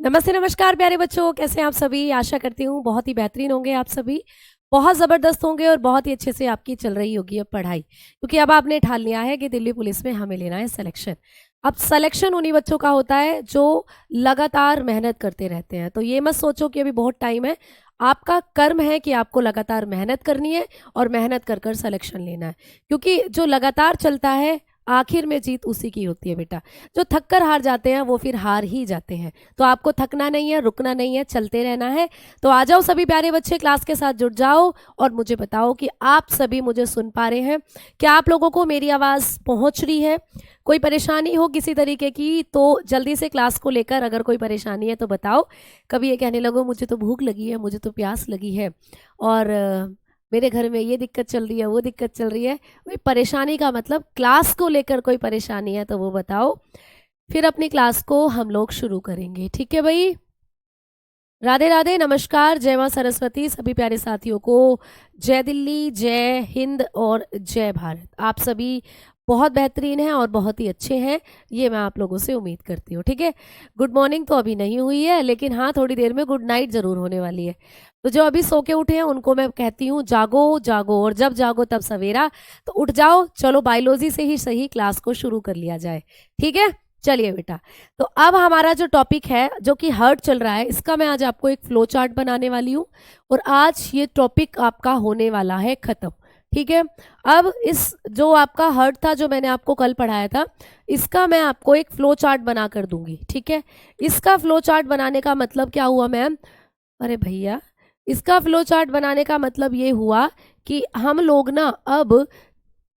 नमस्ते नमस्कार प्यारे बच्चों, कैसे हैं आप सभी। आशा करती हूँ बहुत ही बेहतरीन होंगे आप सभी, बहुत ज़बरदस्त होंगे और बहुत ही अच्छे से आपकी चल रही होगी अब पढ़ाई, क्योंकि अब आपने ठान लिया है कि दिल्ली पुलिस में हमें लेना है सिलेक्शन। अब सिलेक्शन उन्हीं बच्चों का होता है जो लगातार मेहनत करते रहते हैं। तो ये मत सोचो कि अभी बहुत टाइम है, आपका कर्म है कि आपको लगातार मेहनत करनी है और मेहनत कर कर सिलेक्शन लेना है, क्योंकि जो लगातार चलता है आखिर में जीत उसी की होती है बेटा। जो थक कर हार जाते हैं वो फिर हार ही जाते हैं। तो आपको थकना नहीं है, रुकना नहीं है, चलते रहना है। तो आ जाओ सभी प्यारे बच्चे, क्लास के साथ जुड़ जाओ और मुझे बताओ कि आप सभी मुझे सुन पा रहे हैं। क्या आप लोगों को मेरी आवाज़ पहुंच रही है? कोई परेशानी हो किसी तरीके की तो जल्दी से क्लास को लेकर अगर कोई परेशानी है तो बताओ। कभी ये कहने लगो मुझे तो भूख लगी है, मुझे तो प्यास लगी है और मेरे घर में ये दिक्कत चल रही है, वो दिक्कत चल रही है। भाई परेशानी का मतलब क्लास को लेकर कोई परेशानी है तो वो बताओ, फिर अपनी क्लास को हम लोग शुरू करेंगे। ठीक है भाई, राधे राधे, नमस्कार, जय मां सरस्वती। सभी प्यारे साथियों को जय दिल्ली, जय हिंद और जय भारत। आप सभी बहुत बेहतरीन हैं और बहुत ही अच्छे हैं, ये मैं आप लोगों से उम्मीद करती हूँ। ठीक है, गुड मॉर्निंग तो अभी नहीं हुई है, लेकिन हाँ थोड़ी देर में गुड नाइट ज़रूर होने वाली है। तो जो अभी सो के उठे हैं उनको मैं कहती हूँ जागो जागो, और जब जागो तब सवेरा। तो उठ जाओ, चलो बायोलॉजी से ही सही क्लास को शुरू कर लिया जाए। ठीक है, चलिए बेटा। तो अब हमारा जो टॉपिक है जो कि हर्ट चल रहा है, इसका मैं आज आपको एक फ्लो चार्ट बनाने वाली हूँ और आज ये टॉपिक आपका होने वाला है खत्म। ठीक है, अब इस जो आपका हर्ट था जो मैंने आपको कल पढ़ाया था, इसका मैं आपको एक फ्लो चार्ट बना कर दूंगी। ठीक है, इसका फ्लो चार्ट बनाने का मतलब क्या हुआ मैम? अरे भैया, इसका फ्लो चार्ट बनाने का मतलब ये हुआ कि हम लोग ना अब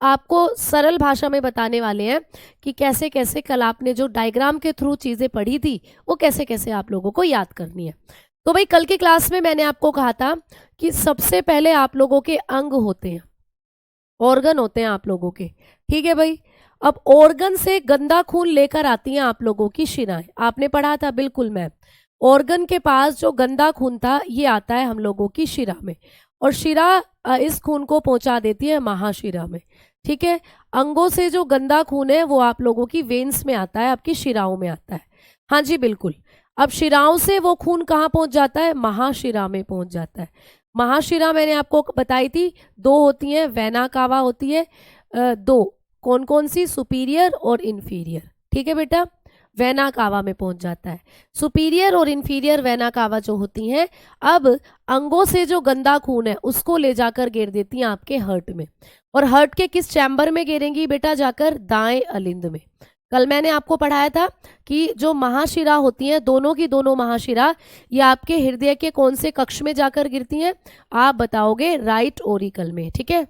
आपको सरल भाषा में बताने वाले हैं कि कैसे कैसे कल आपने जो डायग्राम के थ्रू चीज़ें पढ़ी थी वो कैसे कैसे आप लोगों को याद करनी है। तो भाई कल की क्लास में मैंने आपको कहा था कि सबसे पहले आप लोगों के अंग होते हैं, ऑर्गन होते हैं आप लोगों के। ठीक है भाई, अब ऑर्गन से गंदा खून लेकर आती हैं आप लोगों की शिराएं। आपने पढ़ा था, बिल्कुल मैम। ऑर्गन के पास जो गंदा खून था ये आता है हम लोगों की शिरा में, और शिरा इस खून को पहुंचा देती है महाशिरा में। ठीक है, अंगों से जो गंदा खून है वो आप लोगों की वेन्स में आता है, आपकी शिराओं में आता है। हाँ जी बिल्कुल। अब शिराओं से वो खून कहाँ पहुंच जाता है? महाशिरा में पहुंच जाता है। महाशिरा मैंने आपको बताई थी, दो होती हैं, वेना कावा होती है। दो कौन कौन सी? सुपीरियर और इन्फीरियर। ठीक है बेटा, वेना कावा में पहुंच जाता है। सुपीरियर और इन्फीरियर वेना कावा जो होती हैं, अब अंगों से जो गंदा खून है उसको ले जाकर गिर देती हैं आपके हर्ट में। और हर्ट के किस चैम्बर में गिरेंगी बेटा? जाकर दाएं अलिंद में। कल मैंने आपको पढ़ाया था कि जो महाशिरा होती हैं, दोनों की दोनों महाशिरा, ये आपके हृदय के कौन से कक्ष में जाकर गिरती हैं? आप बताओगे राइट ओरिकल में। ठीक है,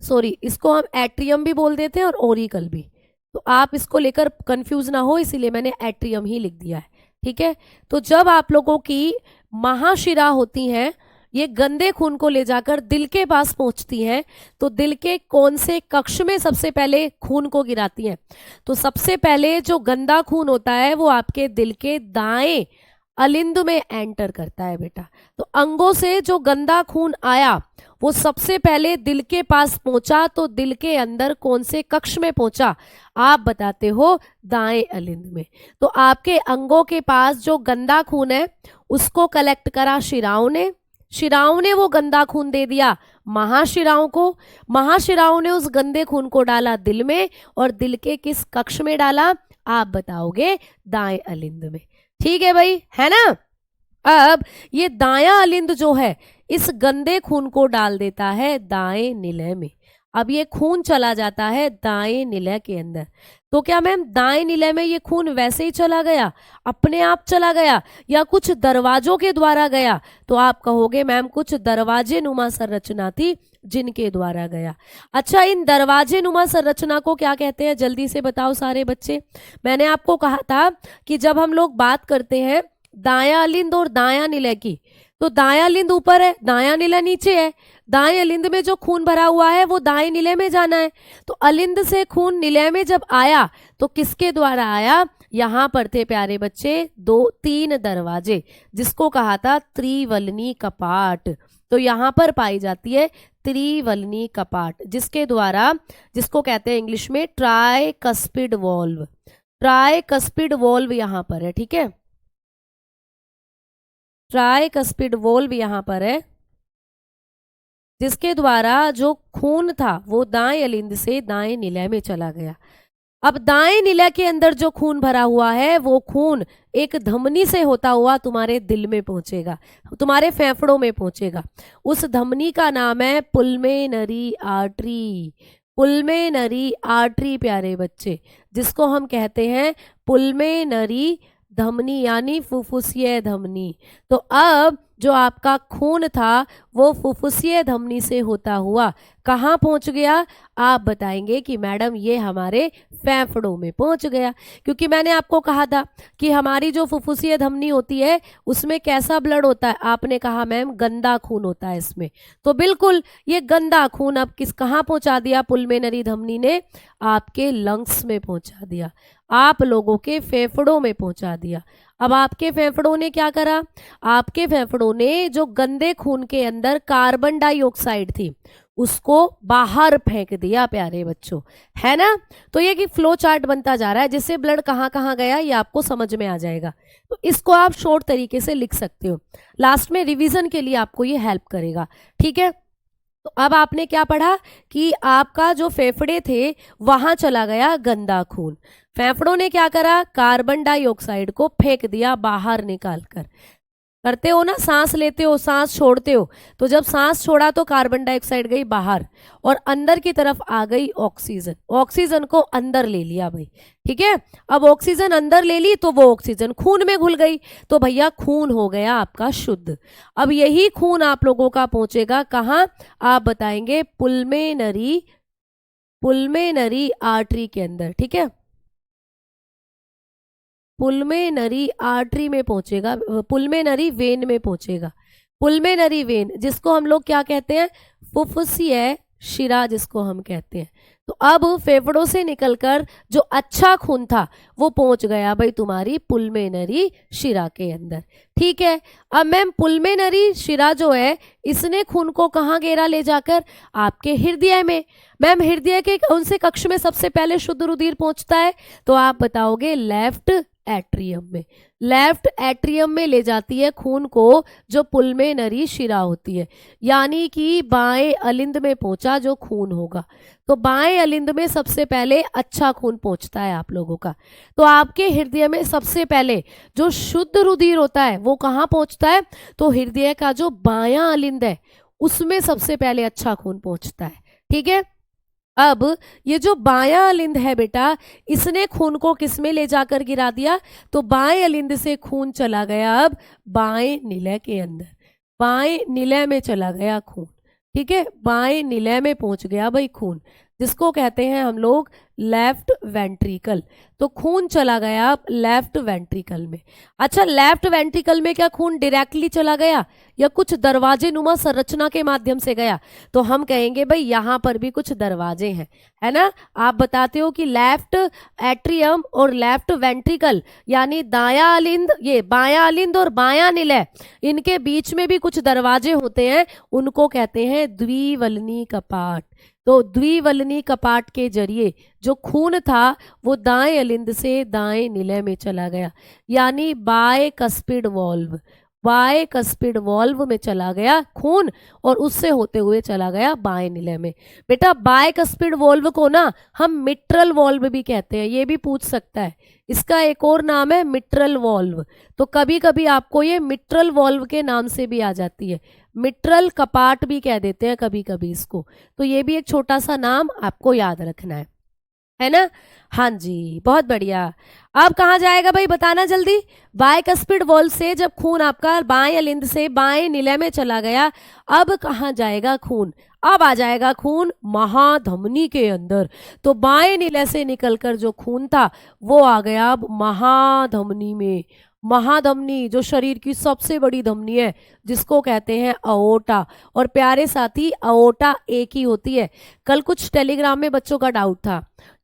सॉरी, इसको हम एट्रियम भी बोल देते हैं और ओरिकल भी, तो आप इसको लेकर कंफ्यूज ना हो, इसीलिए मैंने एट्रियम ही लिख दिया है। ठीक है, तो जब आप लोगों की महाशिरा होती हैं, ये गंदे खून को ले जाकर दिल के पास पहुंचती हैं, तो दिल के कौन से कक्ष में सबसे पहले खून को गिराती हैं? तो सबसे पहले जो गंदा खून होता है वो आपके दिल के दाएं अलिंद में एंटर करता है बेटा। तो अंगों से जो गंदा खून आया वो सबसे पहले दिल के पास पहुंचा, तो दिल के अंदर कौन से कक्ष में पहुंचा? आप बताते हो दाएं अलिंद में। तो आपके अंगों के पास जो गंदा खून है उसको कलेक्ट करा शिराओं ने, शिराओं ने वो गंदा खून दे दिया महाशिराओं को, महाशिराओं ने उस गंदे खून को डाला दिल में, और दिल के किस कक्ष में डाला? आप बताओगे दाएं अलिंद में। ठीक है भाई, है ना? अब ये दायां अलिंद जो है इस गंदे खून को डाल देता है दाएं निलय में। अब ये खून चला जाता है दाएं निलय के अंदर। तो क्या मैम दाएं निलय में ये खून वैसे ही चला गया, अपने आप चला गया, या कुछ दरवाजों के द्वारा गया? तो आप कहोगे मैम कुछ दरवाजे नुमा संरचना थी जिनके द्वारा गया। अच्छा, इन दरवाजे नुमा संरचना को क्या कहते हैं? जल्दी से बताओ सारे बच्चे। मैंने आपको कहा था कि जब हम लोग बात करते हैं दायां अलिंद और दायां निलय की, तो दायां अलिंद ऊपर है, दायां निलय नीचे है। दाएं अलिंद में जो खून भरा हुआ है वो दाएं निलय में जाना है। तो अलिंद से खून निलय में जब आया तो किसके द्वारा आया? यहाँ पर थे प्यारे बच्चे तीन दरवाजे, जिसको कहा था त्रिवलनी कपाट। तो यहाँ पर पाई जाती है त्रिवलनी कपाट, जिसके द्वारा, जिसको कहते हैं इंग्लिश में ट्राइकस्पिड वॉल्व। ट्राइकस्पिड वॉल्व यहाँ पर है। ठीक है, ट्राइकस्पिड वॉल्व यहाँ पर है, जिसके द्वारा जो खून था वो दाएं अलिंद से दाएं निलय में चला गया। अब दाएं निलय के अंदर जो खून भरा हुआ है वो खून एक धमनी से होता हुआ तुम्हारे दिल में पहुंचेगा, तुम्हारे फेफड़ों में पहुंचेगा। उस धमनी का नाम है पुल्मेनरी आर्टरी। पुल्मेनरी आर्टरी प्यारे बच्चे, जिसको हम कहते हैं पुल्मेनरी धमनी यानी फुफ्फुसीय धमनी। तो अब जो आपका खून था वो फुफ्फुसीय धमनी से होता हुआ कहाँ पहुंच गया? आप बताएंगे कि मैडम ये हमारे फेफड़ों में पहुंच गया, क्योंकि मैंने आपको कहा था कि हमारी जो फुफ्फुसीय धमनी होती है उसमें कैसा ब्लड होता है? आपने कहा मैम गंदा खून होता है इसमें। तो बिल्कुल ये गंदा खून अब कहाँ पहुंचा दिया? पुल्मेनरी धमनी ने आपके लंग्स में पहुंचा दिया, आप लोगों के फेफड़ों में पहुंचा दिया। अब आपके फेफड़ों ने क्या करा? आपके फेफड़ों ने जो गंदे खून के अंदर कार्बन डाइऑक्साइड थी उसको बाहर फेंक दिया प्यारे बच्चों, है ना। तो ये कि फ्लो चार्ट बनता जा रहा है, जिससे ब्लड कहाँ कहाँ गया ये आपको समझ में आ जाएगा। तो इसको आप शॉर्ट तरीके से लिख सकते हो, लास्ट में रिवीजन के लिए आपको ये हेल्प करेगा, ठीक है। तो अब आपने क्या पढ़ा कि आपका जो फेफड़े थे वहां चला गया गंदा खून, फेफड़ों ने क्या करा? कार्बन डाइऑक्साइड को फेंक दिया बाहर निकाल कर। करते हो ना, सांस लेते हो सांस छोड़ते हो, तो जब सांस छोड़ा तो कार्बन डाइऑक्साइड गई बाहर और अंदर की तरफ आ गई ऑक्सीजन, ऑक्सीजन को अंदर ले लिया भाई, ठीक है। अब ऑक्सीजन अंदर ले ली तो वो ऑक्सीजन खून में घुल गई, तो भैया खून हो गया आपका शुद्ध। अब यही खून आप लोगों का पहुंचेगा कहाँ? आप बताएंगे पुल्मेनरी, पुल्मेनरी आर्टरी के अंदर, ठीक है। पुल्मेनरी आर्टरी में पहुंचेगा, पुल्मेनरी वेन में पहुंचेगा। पुल्मेनरी वेन जिसको हम लोग क्या कहते हैं? फुफ्फुसीय शिरा जिसको हम कहते हैं। तो अब फेफड़ों से निकलकर जो अच्छा खून था वो पहुंच गया भाई तुम्हारी पुल्मेनरी शिरा के अंदर, ठीक है। अब मैम पुल्मेनरी शिरा जो है इसने खून को कहाँ घेरा ले जाकर? आपके हृदय में। मैम हृदय के कौन से कक्ष में सबसे पहले शुद्ध रुधिर पहुंचता है? तो आप बताओगे लेफ्ट एट्रियम में। लेफ्ट एट्रियम में ले जाती है खून को जो पुल्मेनरी शिरा होती है, यानी कि बाएं अलिंद में पहुंचा जो खून होगा। तो बाएं अलिंद में सबसे पहले अच्छा खून पहुंचता है आप लोगों का। तो आपके हृदय में सबसे पहले जो शुद्ध रुधिर होता है वो कहाँ पहुंचता है? तो हृदय का जो बायां अलिंद है उसमें सबसे पहले अच्छा खून पहुंचता है, ठीक है। अब ये जो बायां अलिंद है बेटा, इसने खून को किस में ले जाकर गिरा दिया? तो बाएं अलिंद से खून चला गया अब बाएं निलय के अंदर, बाएं निलय में चला गया खून, ठीक है। बाएं निलय में पहुंच गया भाई खून, जिसको कहते हैं हम लोग लेफ्ट वेंट्रिकल। तो खून चला गया अब लेफ्ट वेंट्रिकल में। अच्छा, लेफ्ट वेंट्रिकल में क्या खून डायरेक्टली चला गया या कुछ दरवाजे नुमा संरचना के माध्यम से गया? तो हम कहेंगे भाई यहाँ पर भी कुछ दरवाजे हैं, है ना। आप बताते हो कि लेफ्ट एट्रियम और लेफ्ट वेंट्रिकल यानी दायां अलिंद, ये बायां अलिंद और बायां निलय, इनके बीच में भी कुछ दरवाजे होते हैं, उनको कहते हैं द्विवलनी कपाट। तो द्विवलनी कपाट के जरिए जो खून था वो दाएं अलिंद से दाएं निलय में चला गया, यानी बायकस्पिड वॉल्व, बायकस्पिड वॉल्व में चला गया खून और उससे होते हुए चला गया बाएं निलय में। बेटा बायकस्पिड वॉल्व को ना हम मिट्रल वॉल्व भी कहते हैं, ये भी पूछ सकता है, इसका एक और नाम है मिट्रल वॉल्व। तो कभी कभी आपको ये मिट्रल वॉल्व के नाम से भी आ जाती है, मिट्रल कपाट भी कह देते हैं कभी कभी इसको। तो ये भी एक छोटा सा नाम आपको याद रखना है ना। हाँ जी, बहुत बढ़िया। अब कहाँ जाएगा भाई बताना जल्दी। बायकस्पिड वॉल्व से जब खून आपका बाएं अलिंद से बाएं निलय में चला गया, अब कहाँ जाएगा खून? अब आ जाएगा खून महाधमनी के अंदर। तो बाएं निलय से निकलकर जो खून था वो आ गया अब महाधमनी में। महाधमनी जो शरीर की सबसे बड़ी धमनी है जिसको कहते हैं अओर्टा। और प्यारे साथी अओर्टा एक ही होती है। कल कुछ टेलीग्राम में बच्चों का डाउट था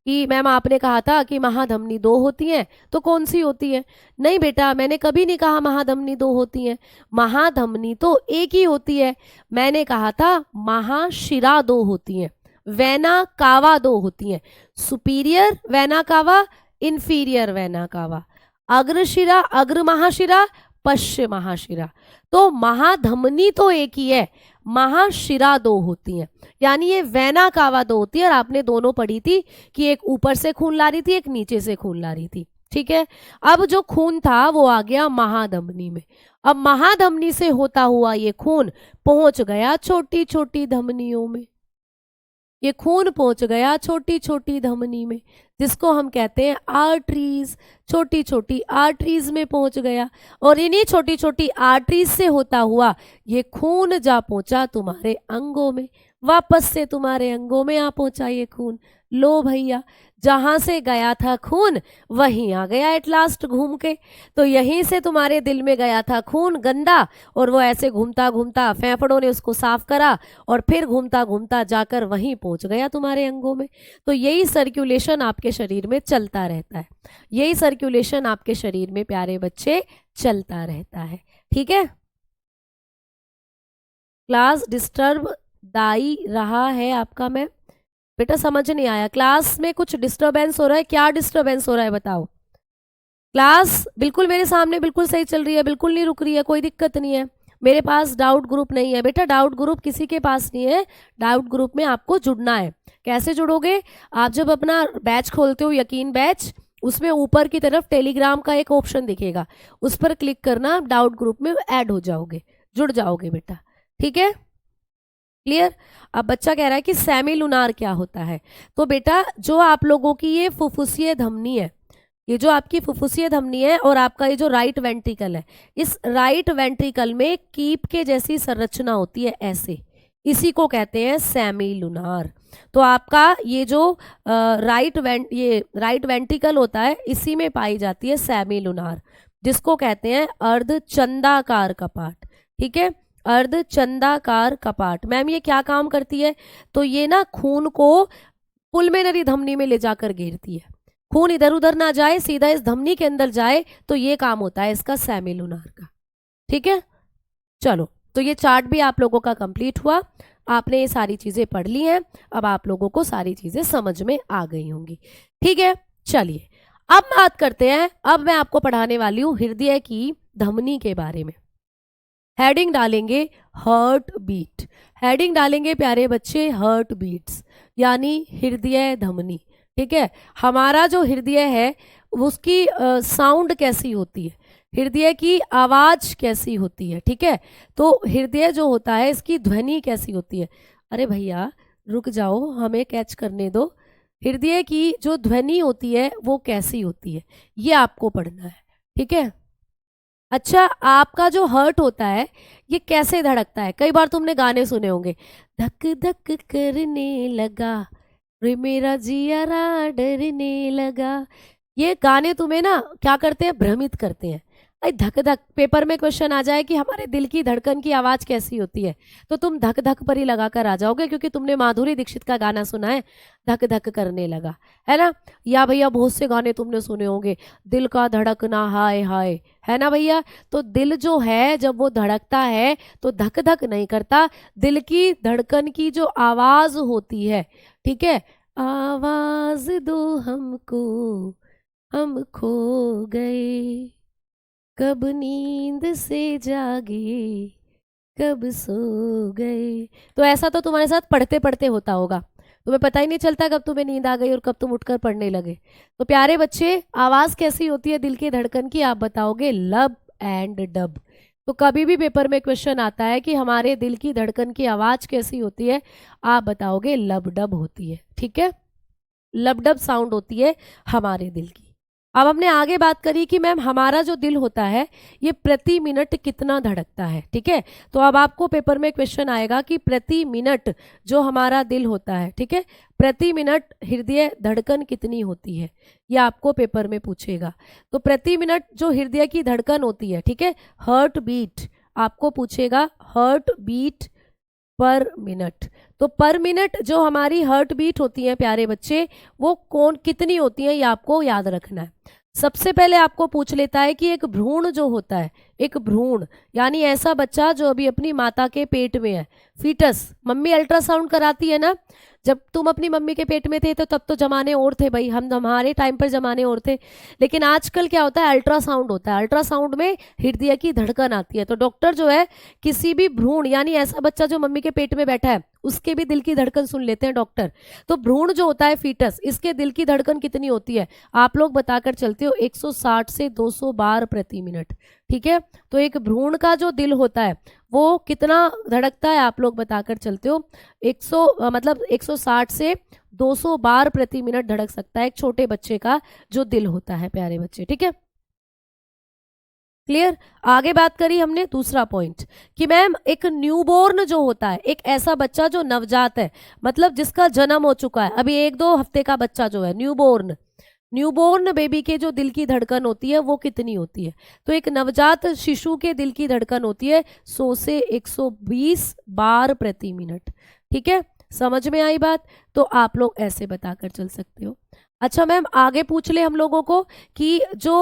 कि मैम आपने कहा था कि महाधमनी दो होती हैं, तो कौन सी होती है? नहीं बेटा, मैंने कभी नहीं कहा महाधमनी दो होती हैं, महाधमनी तो एक ही होती है। मैंने कहा था महाशिरा दो होती हैं, वेना कावा दो होती हैं, superior vena cava, inferior vena cava, अग्रशिरा, अग्र महाशिरा, पश्चिम महाशिरा। तो महाधमनी तो एक ही है, महाशिरा दो होती हैं, यानी ये वेना कावा दो होती है। और आपने दोनों पढ़ी थी कि एक ऊपर से खून ला रही थी, एक नीचे से खून ला रही थी, ठीक है। अब जो खून था वो आ गया महाधमनी में। अब महाधमनी से होता हुआ ये खून पहुंच गया छोटी छोटी धमनियों में, ये खून पहुंच गया छोटी छोटी धमनी में, जिसको हम कहते हैं आर्टरीज। छोटी छोटी आर्टरीज में पहुंच गया, और इन्हीं छोटी छोटी आर्टरीज से होता हुआ ये खून जा पहुंचा तुम्हारे अंगों में, वापस से तुम्हारे अंगों में आ पहुंचा ये खून। लो भैया, जहां से गया था खून वहीं आ गया एट लास्ट घूम के। तो यहीं से तुम्हारे दिल में गया था खून गंदा, और वो ऐसे घूमता घूमता फेफड़ों ने उसको साफ करा, और फिर घूमता घूमता जाकर वहीं पहुंच गया तुम्हारे अंगों में। तो यही सर्कुलेशन आपके शरीर में चलता रहता है, यही सर्कुलेशन आपके शरीर में प्यारे बच्चे चलता रहता है, ठीक है। क्लास डिस्टर्ब दाई रहा है आपका, मैं बेटा समझ नहीं आया, क्लास में कुछ डिस्टरबेंस हो रहा है, क्या डिस्टरबेंस हो रहा है बताओ। क्लास बिल्कुल मेरे सामने बिल्कुल सही चल रही है, बिल्कुल नहीं रुक रही है, कोई दिक्कत नहीं है। मेरे पास डाउट ग्रुप नहीं है बेटा, डाउट ग्रुप किसी के पास नहीं है। डाउट ग्रुप में आपको जुड़ना है। कैसे जुड़ोगे? आप जब अपना बैच खोलते हो, यकीन बैच, उसमें ऊपर की तरफ टेलीग्राम का एक ऑप्शन दिखेगा, उस पर क्लिक करना, आप डाउट ग्रुप में ऐड हो जाओगे, जुड़ जाओगे बेटा, ठीक है, क्लियर। अब बच्चा कह रहा है कि सेमी लूनार क्या होता है। तो बेटा जो आप लोगों की ये फुफ्फुसीय धमनी है, ये जो आपकी फुफ्फुसीय धमनी है और आपका ये जो राइट वेंट्रिकल है, इस राइट वेंट्रिकल में कीप के जैसी संरचना होती है ऐसे, इसी को कहते हैं सेमी लूनार। तो आपका ये जो राइट वेंट्रिकल होता है, इसी में पाई जाती है सेमी लूनार, जिसको कहते हैं अर्धचंदाकार कपाट, ठीक है, अर्धचंदाकार कपाट। मैम ये क्या काम करती है? तो ये ना खून को पुलमेनरी धमनी में ले जाकर घेरती है, खून इधर उधर ना जाए, सीधा इस धमनी के अंदर जाए, तो ये काम होता है इसका सेमी लूनार का, ठीक है। चलो, तो ये चार्ट भी आप लोगों का कंप्लीट हुआ, आपने ये सारी चीजें पढ़ ली हैं, अब आप लोगों को सारी चीजें समझ में आ गई होंगी, ठीक है। चलिए अब बात करते हैं, अब मैं आपको पढ़ाने वाली हूँ हृदय की धमनी के बारे में। हेडिंग डालेंगे हार्ट बीट, हेडिंग डालेंगे प्यारे बच्चे हार्ट बीट्स, यानी हृदय धमनी, ठीक है। हमारा जो हृदय है उसकी साउंड कैसी होती है, हृदय की आवाज कैसी होती है, ठीक है। तो हृदय जो होता है इसकी ध्वनि कैसी होती है। अरे भैया रुक जाओ, हमें कैच करने दो। हृदय की जो ध्वनि होती है वो कैसी होती है, ये आपको पढ़ना है, ठीक है। अच्छा, आपका जो हर्ट होता है ये कैसे धड़कता है? कई बार तुमने गाने सुने होंगे, धक धक करने लगा रे मेरा जियारा डरने लगा। ये गाने तुम्हें ना क्या करते हैं, भ्रमित करते हैं। भाई धक धक, पेपर में क्वेश्चन आ जाए कि हमारे दिल की धड़कन की आवाज कैसी होती है, तो तुम धक धक पर ही लगा कर आ जाओगे, क्योंकि तुमने माधुरी दीक्षित का गाना सुना है, धक धक करने लगा, है ना। या भैया बहुत से गाने तुमने सुने होंगे, दिल का धड़कना हाय हाय, है ना भैया। तो दिल जो है जब वो धड़कता है तो धक धक नहीं करता, दिल की धड़कन की जो आवाज होती है, ठीक है, आवाज दो हमको हम खो गए, कब नींद से जागे कब सो गए। तो ऐसा तो तुम्हारे साथ पढ़ते पढ़ते होता होगा, तुम्हें पता ही नहीं चलता कब तुम्हें नींद आ गई और कब तुम उठकर पढ़ने लगे। तो प्यारे बच्चे, आवाज कैसी होती है दिल की धड़कन की? आप बताओगे लब एंड डब। तो कभी भी पेपर में क्वेश्चन आता है कि हमारे दिल की धड़कन की आवाज कैसी होती है, आप बताओगे लब डब होती है, ठीक है, लब डब साउंड होती है हमारे दिल की। अब हमने आगे बात करी कि मैम हमारा जो दिल होता है ये प्रति मिनट कितना धड़कता है, ठीक है। तो अब आपको पेपर में क्वेश्चन आएगा कि प्रति मिनट जो हमारा दिल होता है, ठीक है, प्रति मिनट हृदय धड़कन कितनी होती है, ये आपको पेपर में पूछेगा। तो प्रति मिनट जो हृदय की धड़कन होती है, ठीक है, हार्ट बीट, आपको पूछेगा हार्ट बीट पर मिनट। तो पर मिनट जो हमारी हार्ट बीट होती है प्यारे बच्चे, वो कौन कितनी होती है, ये आपको याद रखना है। सबसे पहले आपको पूछ लेता है कि एक भ्रूण जो होता है, एक भ्रूण यानी ऐसा बच्चा जो अभी अपनी माता के पेट में है, फीटस, मम्मी अल्ट्रासाउंड कराती है ना, जब तुम अपनी मम्मी के पेट में थे तो तब तो जमाने और थे भाई, हम हमारे टाइम पर जमाने और थे। लेकिन आजकल क्या होता है, अल्ट्रासाउंड होता है, अल्ट्रासाउंड में हृदय की धड़कन आती है, तो डॉक्टर जो है किसी भी भ्रूण, यानी ऐसा बच्चा जो मम्मी के पेट में बैठा है उसके भी दिल की धड़कन सुन लेते हैं डॉक्टर। तो भ्रूण जो होता है फीटस, इसके दिल की धड़कन कितनी होती है आप लोग बताकर चलते हो, 160 से 200 बार प्रति मिनट। ठीक है, तो एक भ्रूण का जो दिल होता है वो कितना धड़कता है आप लोग बताकर चलते हो, 160 से 200 बार प्रति मिनट धड़क सकता है एक छोटे बच्चे का जो दिल होता है, प्यारे बच्चे। ठीक है, क्लियर। आगे बात करी हमने दूसरा पॉइंट कि मैम एक न्यूबॉर्न जो होता है, एक ऐसा बच्चा जो नवजात है, मतलब जिसका जन्म हो चुका है, अभी 1-2 हफ्ते का बच्चा जो है न्यूबॉर्न, न्यूबॉर्न बेबी के जो दिल की धड़कन होती है वो कितनी होती है, तो एक नवजात शिशु के दिल की धड़कन होती है 100 से 120 बार प्रति मिनट। ठीक है, समझ में आई बात, तो आप लोग ऐसे बताकर चल सकते हो। अच्छा मैम आगे पूछ ले हम लोगों को कि जो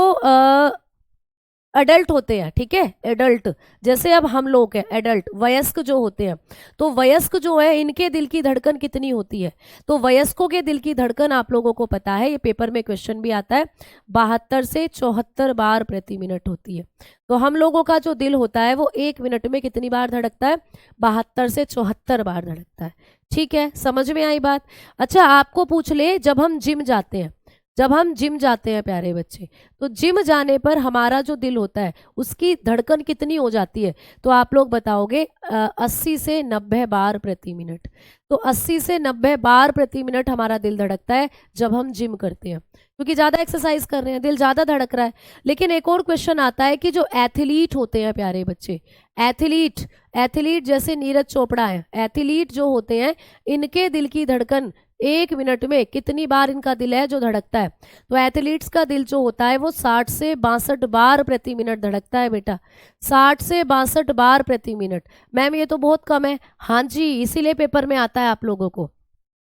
एडल्ट होते हैं, ठीक है, एडल्ट जैसे अब हम लोग हैं, एडल्ट वयस्क जो होते हैं, तो वयस्क जो है इनके दिल की धड़कन कितनी होती है, तो वयस्कों के दिल की धड़कन आप लोगों को पता है, ये पेपर में क्वेश्चन भी आता है, 72 से 74 बार प्रति मिनट होती है। तो हम लोगों का जो दिल होता है वो 1 मिनट में कितनी बार धड़कता है, 72 से 74 बार धड़कता है। ठीक है, समझ में आई बात। अच्छा आपको पूछ ले, जब हम जिम जाते हैं, जब हम जिम जाते हैं प्यारे बच्चे, तो जिम जाने पर हमारा जो दिल होता है उसकी धड़कन कितनी हो जाती है, तो आप लोग बताओगे 80 से 90 बार प्रति मिनट। तो 80 से 90 बार प्रति मिनट हमारा दिल धड़कता है जब हम जिम करते हैं, क्योंकि ज़्यादा एक्सरसाइज कर रहे हैं, दिल ज़्यादा धड़क रहा है। लेकिन एक और क्वेश्चन आता है कि जो एथलीट होते हैं प्यारे बच्चे, एथलीट जैसे नीरज चोपड़ा है, एथलीट जो होते हैं इनके दिल की धड़कन 1 मिनट में कितनी बार इनका दिल है जो धड़कता है, तो एथलीट्स का दिल जो होता है वो 60 से 62 बार प्रति मिनट धड़कता है बेटा, 60 से 62 बार प्रति मिनट। मैम ये तो बहुत कम है, हाँ जी, इसीलिए पेपर में आता है आप लोगों को,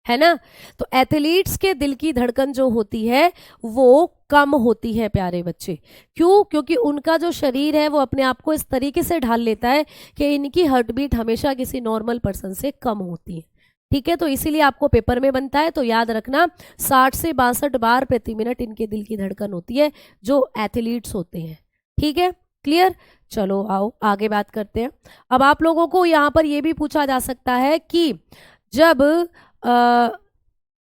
है ना। तो एथलीट्स के दिल की धड़कन जो होती है वो कम होती है प्यारे बच्चे, क्यों, क्योंकि उनका जो शरीर है वो अपने आप को इस तरीके से ढाल लेता है कि इनकी हार्ट बीट हमेशा किसी नॉर्मल पर्सन से कम होती है। ठीक है, तो इसीलिए आपको पेपर में बनता है, तो याद रखना 60 से 62 बार प्रति मिनट इनके दिल की धड़कन होती है जो एथलीट्स होते हैं। ठीक है, क्लियर। चलो आओ आगे बात करते हैं। अब आप लोगों को यहाँ पर यह भी पूछा जा सकता है कि जब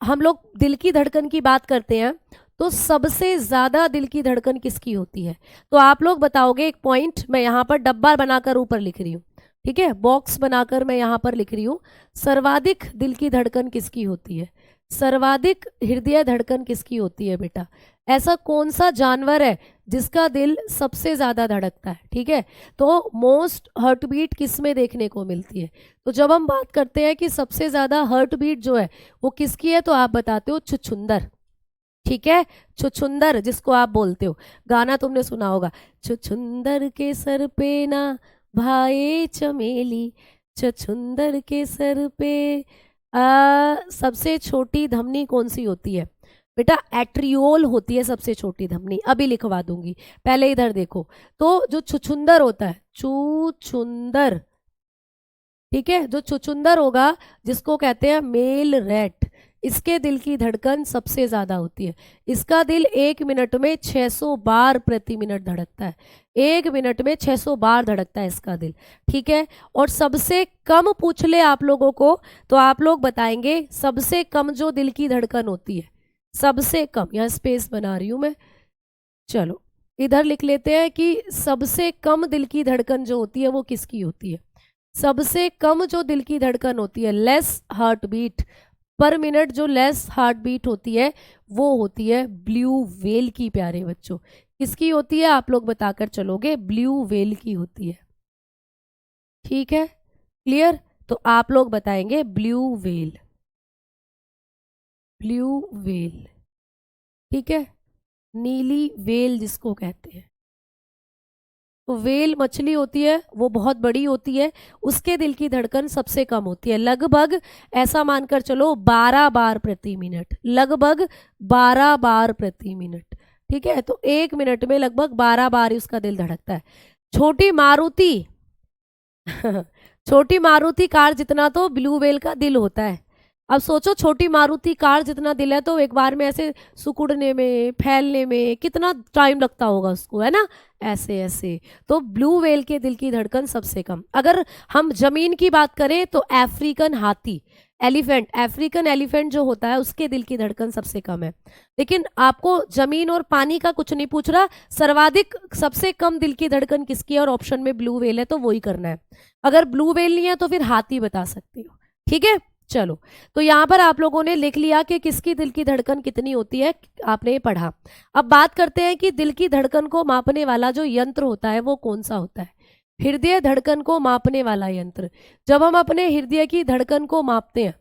हम लोग दिल की धड़कन की बात करते हैं तो सबसे ज्यादा दिल की धड़कन किसकी होती है, तो आप लोग बताओगे। एक पॉइंट मैं यहाँ पर डब्बा बनाकर ऊपर लिख रही हूँ, ठीक है, बॉक्स बनाकर मैं यहाँ पर लिख रही हूँ, सर्वाधिक दिल की धड़कन किसकी होती है, सर्वाधिक हृदय धड़कन किसकी होती है बेटा, ऐसा कौन सा जानवर है जिसका दिल सबसे ज्यादा धड़कता है। ठीक है, तो मोस्ट हार्ट बीट किस में देखने को मिलती है, तो जब हम बात करते हैं कि सबसे ज्यादा हार्ट बीट जो है वो किसकी है, तो आप बताते हो छुछुंदर। ठीक है, छुछुंदर जिसको आप बोलते हो, गाना तुमने सुना होगा, छुछुंदर के सर पे ना भाए चमेली, छुछुंदर के सर पे सबसे छोटी धमनी कौन सी होती है बेटा, एट्रियोल होती है सबसे छोटी धमनी, अभी लिखवा दूंगी, पहले इधर देखो। तो जो छुछुंदर होता है, छुछुंदर, ठीक है, जो छुछुंदर होगा जिसको कहते हैं मेल रैट, इसके दिल की धड़कन सबसे ज्यादा होती है, इसका दिल 1 मिनट में 600 बार प्रति मिनट धड़कता है, 1 मिनट में 600 बार धड़कता है इसका दिल। ठीक है, और सबसे कम पूछ ले आप लोगों को तो आप लोग बताएंगे सबसे कम जो दिल की धड़कन होती है, सबसे कम, यहाँ स्पेस बना रही हूं मैं, चलो इधर लिख लेते हैं कि सबसे कम दिल की धड़कन जो होती है वो किसकी होती है, सबसे कम जो दिल की धड़कन होती है, less heart beat per minute, जो लेस हार्ट बीट होती है वो होती है ब्लू व्हेल की प्यारे बच्चों, किसकी होती है आप लोग बताकर चलोगे, ब्लू व्हेल की होती है। ठीक है, क्लियर, तो आप लोग बताएंगे ब्लू व्हेल, ब्लू व्हेल, ठीक है, नीली व्हेल जिसको कहते हैं, तो व्हेल मछली होती है वो बहुत बड़ी होती है, उसके दिल की धड़कन सबसे कम होती है, लगभग ऐसा मानकर चलो 12 बार प्रति मिनट, लगभग 12 बार प्रति मिनट। ठीक है, तो 1 मिनट में लगभग 12 बार उसका दिल धड़कता है। छोटी मारुति छोटी मारुति कार जितना तो ब्लू व्हेल का दिल होता है। अब सोचो छोटी मारुति कार जितना दिल है तो एक बार में ऐसे सिकुड़ने में, फैलने में कितना टाइम लगता होगा उसको, है ना, ऐसे ऐसे। तो ब्लू व्हेल के दिल की धड़कन सबसे कम। अगर हम जमीन की बात करें तो अफ्रीकन हाथी, एलिफेंट, अफ्रीकन एलिफेंट जो होता है उसके दिल की धड़कन सबसे कम है। लेकिन आपको जमीन और पानी का कुछ नहीं पूछ रहा, सर्वाधिक सबसे कम दिल की धड़कन किसकी है और ऑप्शन में ब्लू व्हेल है तो वही करना है। अगर ब्लू व्हेल नहीं है तो फिर हाथी बता सकती हो, ठीक है। चलो, तो यहाँ पर आप लोगों ने लिख लिया कि किसकी दिल की धड़कन कितनी होती है, आपने ये पढ़ा। अब बात करते हैं कि दिल की धड़कन को मापने वाला जो यंत्र होता है वो कौन सा होता है। हृदय धड़कन को मापने वाला यंत्र, जब हम अपने हृदय की धड़कन को मापते हैं,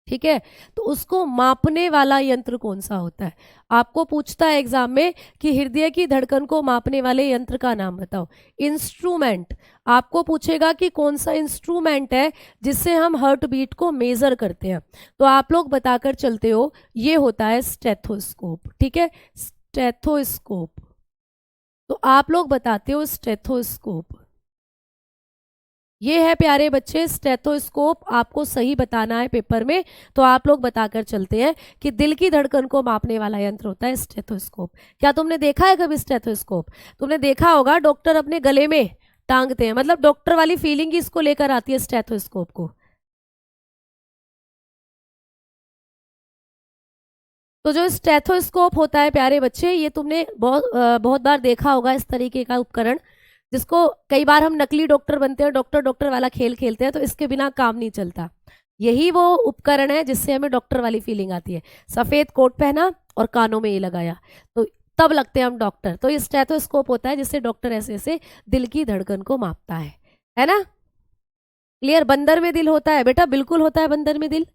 ठीक है, तो उसको मापने वाला यंत्र कौन सा होता है। आपको पूछता है एग्जाम में कि हृदय की धड़कन को मापने वाले यंत्र का नाम बताओ। इंस्ट्रूमेंट, आपको पूछेगा कि कौन सा इंस्ट्रूमेंट है जिससे हम हार्ट बीट को मेजर करते हैं, तो आप लोग बताकर चलते हो ये होता है स्टेथोस्कोप, ठीक है, स्टेथोस्कोप। तो आप लोग बताते हो स्टेथोस्कोप, ये है प्यारे बच्चे स्टेथोस्कोप। आपको सही बताना है पेपर में, तो आप लोग बताकर चलते हैं कि दिल की धड़कन को मापने वाला यंत्र होता है स्टेथोस्कोप। क्या तुमने देखा है कभी स्टेथोस्कोप? तुमने देखा होगा डॉक्टर अपने गले में टांगते हैं, मतलब डॉक्टर वाली फीलिंग ही इसको लेकर आती है स्टेथोस्कोप को। तो जो स्टेथोस्कोप होता है प्यारे बच्चे, ये तुमने बहुत बार देखा होगा, इस तरीके का उपकरण जिसको कई बार हम नकली डॉक्टर बनते हैं, डॉक्टर डॉक्टर वाला खेल खेलते हैं, तो इसके बिना काम नहीं चलता। यही वो उपकरण है जिससे हमें डॉक्टर वाली फीलिंग आती है। सफेद कोट पहना और कानों में ये लगाया तो तब लगते हैं हम डॉक्टर। तो ये स्टेथोस्कोप होता है जिससे डॉक्टर ऐसे ऐसे दिल की धड़कन को मापता है ना। क्लियर? बंदर में दिल होता है बेटा, बिल्कुल होता है बंदर में दिल।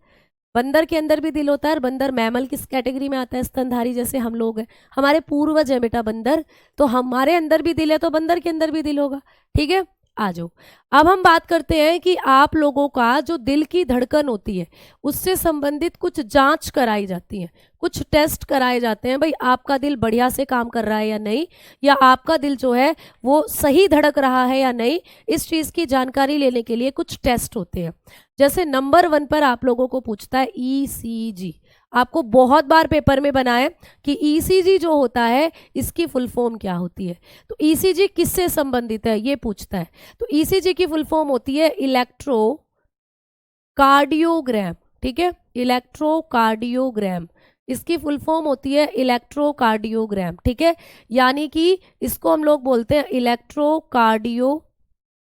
बंदर के अंदर भी दिल होता है। और बंदर मैमल किस कैटेगरी में आता है? स्तनधारी, जैसे हम लोग हैं, हमारे पूर्वज है बेटा बंदर, तो हमारे अंदर भी दिल है तो बंदर के अंदर भी दिल होगा, ठीक है। आ जाओ, अब हम बात करते हैं कि आप लोगों का जो दिल की धड़कन होती है उससे संबंधित कुछ जांच कराई जाती है, कुछ टेस्ट कराए जाते हैं। भाई आपका दिल बढ़िया से काम कर रहा है या नहीं, या आपका दिल जो है वो सही धड़क रहा है या नहीं, इस चीज़ की जानकारी लेने के लिए कुछ टेस्ट होते हैं। जैसे नंबर 1 पर आप लोगों को पूछता है ईसीजी। आपको बहुत बार पेपर में बना है कि ईसीजी जो होता है इसकी फुल फॉर्म क्या होती है। तो ईसीजी किससे संबंधित है ये पूछता है। तो ईसीजी की फुल फॉर्म होती है इलेक्ट्रोकार्डियोग्राम, ठीक है, इलेक्ट्रोकार्डियोग्राम, इसकी फुल फॉर्म होती है इलेक्ट्रोकार्डियोग्राम, ठीक है। यानी कि इसको हम लोग बोलते हैं इलेक्ट्रोकार्डियो,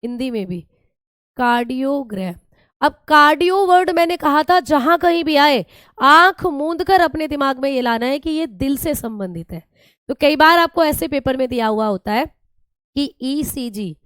हिंदी में भी कार्डियोग्राम। अब कार्डियो वर्ड मैंने कहा था, जहां कहीं भी आए आंख मूंद कर अपने दिमाग में ये लाना है कि ये दिल से संबंधित है। तो कई बार आपको ऐसे पेपर में दिया हुआ होता है कि ईसीजी,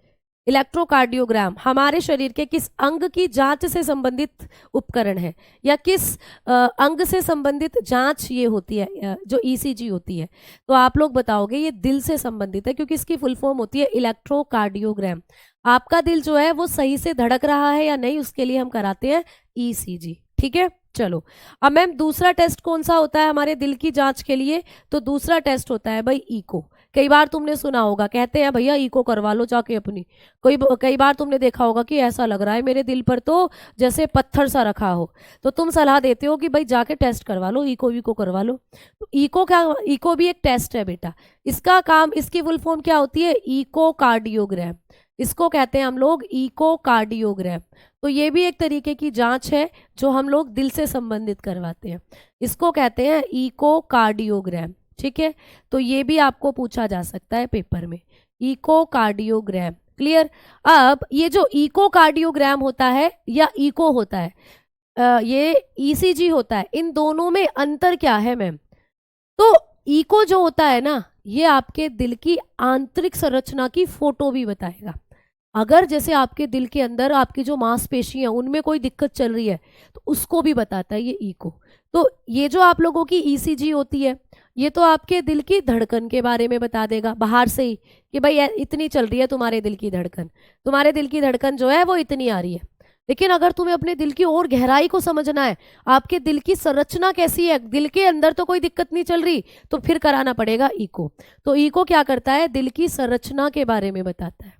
इलेक्ट्रोकार्डियोग्राम हमारे शरीर के किस अंग की जांच से संबंधित उपकरण है, या किस अंग से संबंधित जांच ये होती है जो ईसीजी होती है। तो आप लोग बताओगे ये दिल से संबंधित है, क्योंकि इसकी फुल फॉर्म होती है इलेक्ट्रोकार्डियोग्राम। आपका दिल जो है वो सही से धड़क रहा है या नहीं, उसके लिए हम कराते हैं ईसीजी, ठीक है। चलो, अब मैम दूसरा टेस्ट कौन सा होता है हमारे दिल की जांच के लिए? तो दूसरा टेस्ट होता है भाई इको। कई बार तुमने सुना होगा, कहते हैं भैया इको करवा लो जाके अपनी। कई बार तुमने देखा होगा कि ऐसा लग रहा है मेरे दिल पर तो जैसे पत्थर सा रखा हो, तो तुम सलाह देते हो कि भाई जाके टेस्ट करवा लो, इको विको करवा लो। तो इको क्या, इको भी एक टेस्ट है बेटा। इसका काम, इसकी फुल फॉर्म क्या होती है? इकोकार्डियोग्राम, इसको कहते हैं हम लोग इकोकार्डियोग्राम। तो ये भी एक तरीके की जांच है जो हम लोग दिल से संबंधित करवाते हैं, इसको कहते हैं इकोकार्डियोग्राम, ठीक है। तो ये भी आपको पूछा जा सकता है पेपर में, इकोकार्डियोग्राम। क्लियर? अब ये जो इकोकार्डियोग्राम होता है या इको होता है, ये ईसीजी होता है, इन दोनों में अंतर क्या है मैम? तो इको जो होता है ना, ये आपके दिल की आंतरिक संरचना की फोटो भी बताएगा। अगर जैसे आपके दिल के अंदर आपकी जो मांसपेशी है उनमें कोई दिक्कत चल रही है तो उसको भी बताता है ये इको। तो ये जो आप लोगों की ईसीजी होती है, ये तो आपके दिल की धड़कन के बारे में बता देगा बाहर से ही कि भाई इतनी चल रही है तुम्हारे दिल की धड़कन, तुम्हारे दिल की धड़कन जो है वो इतनी आ रही है। लेकिन अगर तुम्हें अपने दिल की और गहराई को समझना है, आपके दिल की संरचना कैसी है, दिल के अंदर तो कोई दिक्कत नहीं चल रही, तो फिर कराना पड़ेगा इको। तो इको क्या करता है? दिल की संरचना के बारे में बताता है।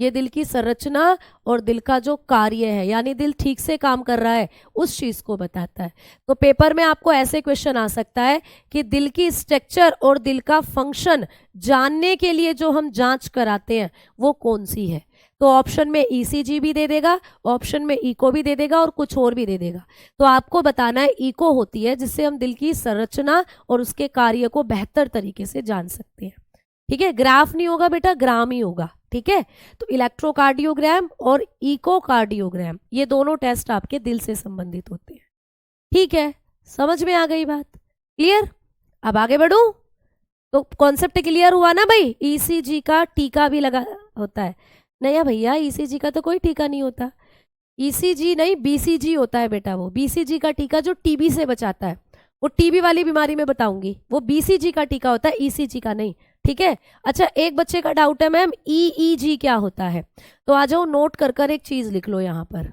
ये दिल की संरचना और दिल का जो कार्य है, यानी दिल ठीक से काम कर रहा है, उस चीज को बताता है। तो पेपर में आपको ऐसे क्वेश्चन आ सकता है कि दिल की स्ट्रक्चर और दिल का फंक्शन जानने के लिए जो हम जांच कराते हैं वो कौन सी है। तो ऑप्शन में ईसीजी भी दे देगा, ऑप्शन में इको भी दे देगा और कुछ और भी दे देगा। तो आपको बताना है इको होती है जिससे हम दिल की संरचना और उसके कार्य को बेहतर तरीके से जान सकते हैं। ठीक है, ग्राफ नहीं होगा बेटा, ग्राम ही होगा। ठीक है, तो इलेक्ट्रोकार्डियोग्राम और इकोकार्डियोग्राम ये दोनों टेस्ट आपके दिल से संबंधित होते हैं। ठीक है, समझ में आ गई बात? क्लियर? अब आगे बढ़ूं? तो कॉन्सेप्ट क्लियर हुआ ना भाई? ईसीजी का टीका भी लगा होता है। नहीं भैया, ईसीजी का तो कोई टीका नहीं होता। ईसीजी नहीं, बीसीजी होता है बेटा। वो बीसीजी का टीका जो टीबी से बचाता है, वो टीबी वाली बीमारी में बताऊंगी, वो बीसीजी का टीका होता है, ईसीजी का नहीं। ठीक है, अच्छा एक बच्चे का डाउट है मैम ईईजी क्या होता है, तो आ जाओ नोट कर कर एक चीज लिख लो यहाँ पर।